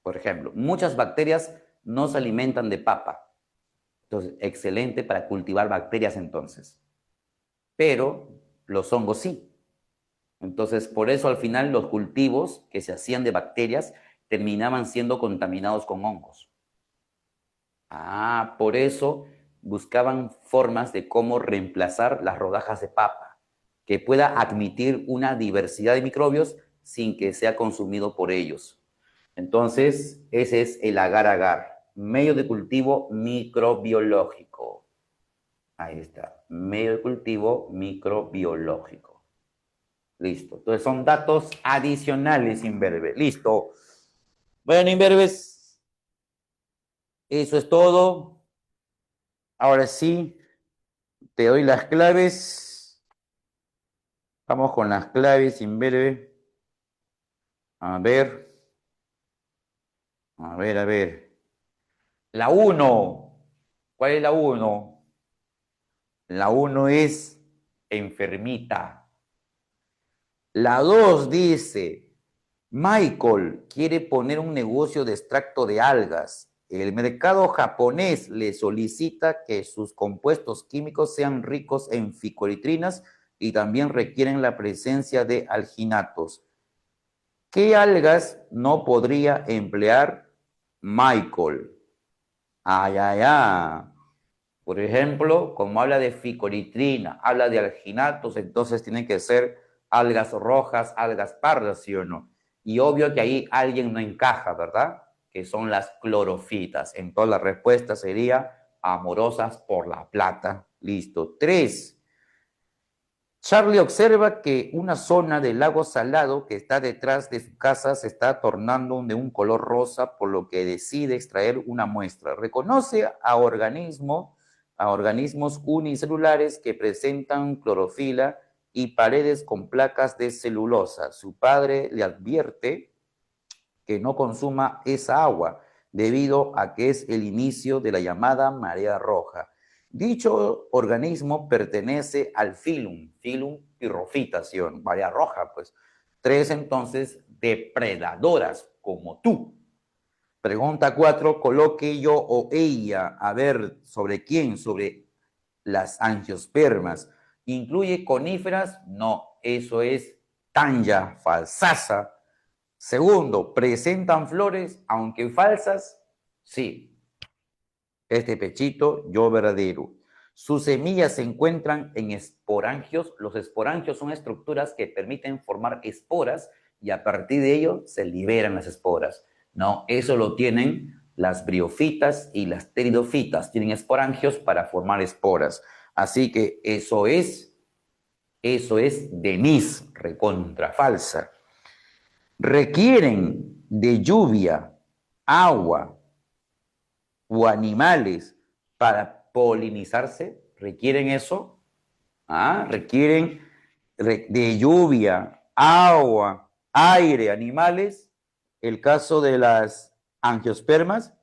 Por ejemplo, muchas bacterias no se alimentan de papa. Entonces, excelente para cultivar bacterias entonces. Pero los hongos sí. Entonces, por eso al final los cultivos que se hacían de bacterias terminaban siendo contaminados con hongos. Ah, por eso buscaban formas de cómo reemplazar las rodajas de papa, que pueda admitir una diversidad de microbios sin que sea consumido por ellos. Entonces, ese es el agar-agar, medio de cultivo microbiológico. Ahí está, medio de cultivo microbiológico. Listo. Entonces son datos adicionales, Inverbe. Listo. Bueno, Inverbes, eso es todo. Ahora sí, te doy las claves. Vamos con las claves, Inverbe. A ver, a ver, a ver. La uno. ¿Cuál es la uno? La uno es enfermita. La 2 dice, Michael quiere poner un negocio de extracto de algas. El mercado japonés le solicita que sus compuestos químicos sean ricos en ficolitrinas y también requieren la presencia de alginatos. ¿Qué algas no podría emplear? Michael. Ay, ay, ay. Por ejemplo, como habla de ficoritrina, habla de alginatos, entonces tienen que ser algas rojas, algas pardas, ¿sí o no? Y obvio que ahí alguien no encaja, ¿verdad? Que son las clorofitas. Entonces la respuesta sería amorosas por la plata. Listo. 3. Charlie observa que una zona del lago salado que está detrás de su casa se está tornando de un color rosa, por lo que decide extraer una muestra. Reconoce a organismos unicelulares que presentan clorofila y paredes con placas de celulosa. Su padre le advierte que no consuma esa agua, debido a que es el inicio de la llamada marea roja. Dicho organismo pertenece al filum pirrofitación, marea roja, pues. 3, entonces, depredadoras, como tú. Pregunta 4, coloque yo o ella, a ver, ¿sobre quién? Sobre las angiospermas. ¿Incluye coníferas? No, eso es tanya, falsaza. Segundo, ¿presentan flores, aunque falsas? Sí. Este pechito, yo verdadero. Sus semillas se encuentran en esporangios. Los esporangios son estructuras que permiten formar esporas y a partir de ello se liberan las esporas. No, eso lo tienen las briofitas y las pteridofitas. Tienen esporangios para formar esporas. Así que eso es Denise, recontra falsa. Requieren de lluvia, agua o animales para polinizarse, requieren eso, requieren de lluvia, agua, aire, animales. El caso de las angiospermas,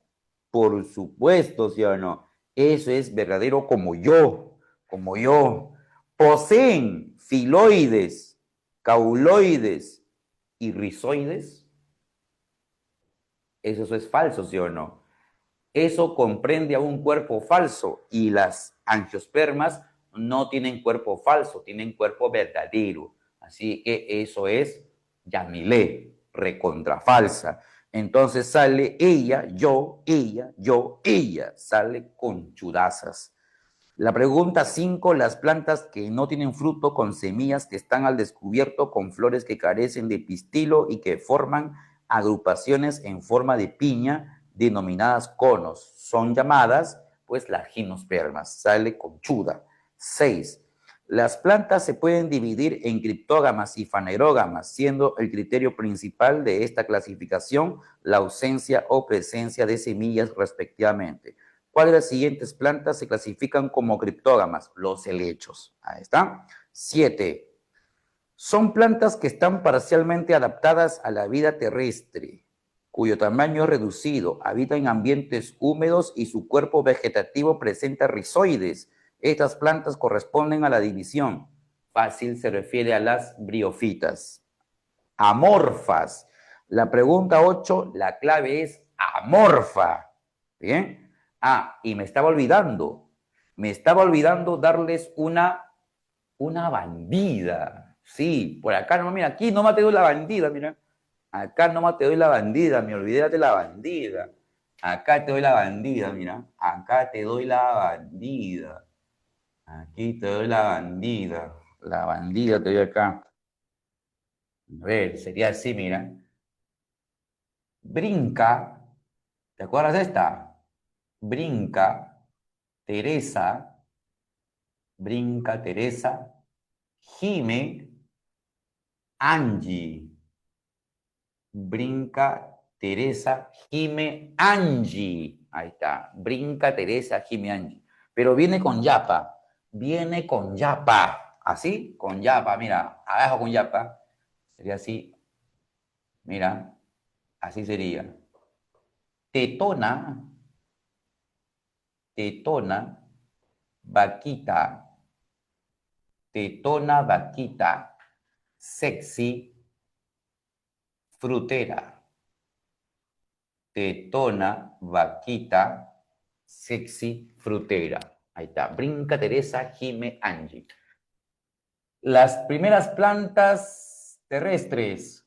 por supuesto, ¿sí o no? Eso es verdadero como yo, como yo. Poseen filoides, cauloides y rizoides. Eso es falso, ¿sí o no? Eso comprende a un cuerpo falso y las angiospermas no tienen cuerpo falso, tienen cuerpo verdadero. Así que eso es Yamilé, recontra falsa. Entonces sale ella, yo, ella, sale con chudazas. La pregunta 5, las plantas que no tienen fruto con semillas que están al descubierto con flores que carecen de pistilo y que forman agrupaciones en forma de piña denominadas conos. Son llamadas, pues, las gimnospermas. Sale conchuda. 6. Las plantas se pueden dividir en criptógamas y fanerógamas, siendo el criterio principal de esta clasificación la ausencia o presencia de semillas respectivamente. ¿Cuáles de las siguientes plantas se clasifican como criptógamas? Los helechos. Ahí está. 7. Son plantas que están parcialmente adaptadas a la vida terrestre, cuyo tamaño es reducido, habitan en ambientes húmedos y su cuerpo vegetativo presenta rizoides. Estas plantas corresponden a la división. Fácil se refiere a las briofitas. Amorfas. La pregunta 8, la clave es amorfa. ¿Bien? Y me estaba olvidando. Me estaba olvidando darles una bandida. Sí, por acá no, mira, aquí nomás te doy la bandida, mira. Acá nomás te doy la bandida, me olvidé de la bandida. Acá te doy la bandida, mira. Acá te doy la bandida. Aquí te doy la bandida. La bandida te doy acá. A ver, sería así, mira. Brinca, ¿te acuerdas de esta? Brinca, Teresa, Brinca, Teresa, Jime, Angie. Brinca, Teresa, Jime, Angie. Ahí está. Brinca, Teresa, Jime, Angie. Pero viene con yapa. Viene con yapa. Así, con yapa. Mira, abajo con yapa. Sería así. Mira, así sería. Tetona, tetona, vaquita, tetona, vaquita, sexy, frutera. Tetona, vaquita, sexy, frutera. Ahí está. Brinca, Teresa, Jime, Angie. Las primeras plantas terrestres,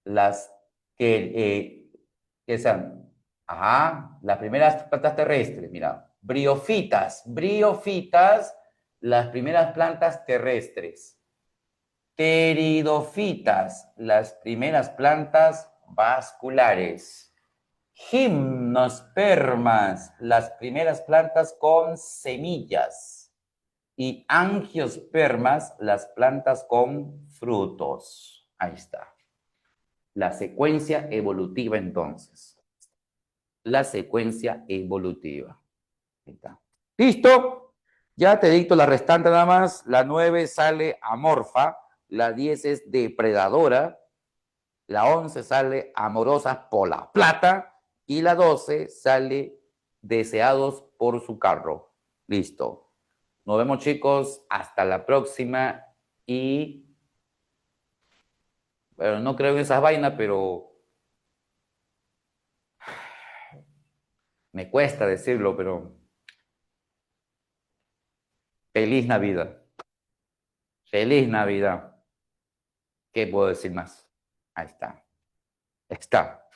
las que sean Ajá, las primeras plantas terrestres, mira, briofitas, las primeras plantas terrestres. Pteridofitas, las primeras plantas vasculares. Gimnospermas, las primeras plantas con semillas. Y angiospermas, las plantas con frutos. Ahí está. La secuencia evolutiva entonces. La secuencia evolutiva. Ahí está. ¿Listo? Ya te dicto la restante nada más. La 9 sale amorfa, la 10 es depredadora, la 11 sale amorosa por la plata y la 12 sale deseados por su carro. Listo. Nos vemos chicos, hasta la próxima y bueno, no creo en esas vainas, pero me cuesta decirlo, pero feliz Navidad. Feliz Navidad. ¿Qué puedo decir más? Ahí está. Está.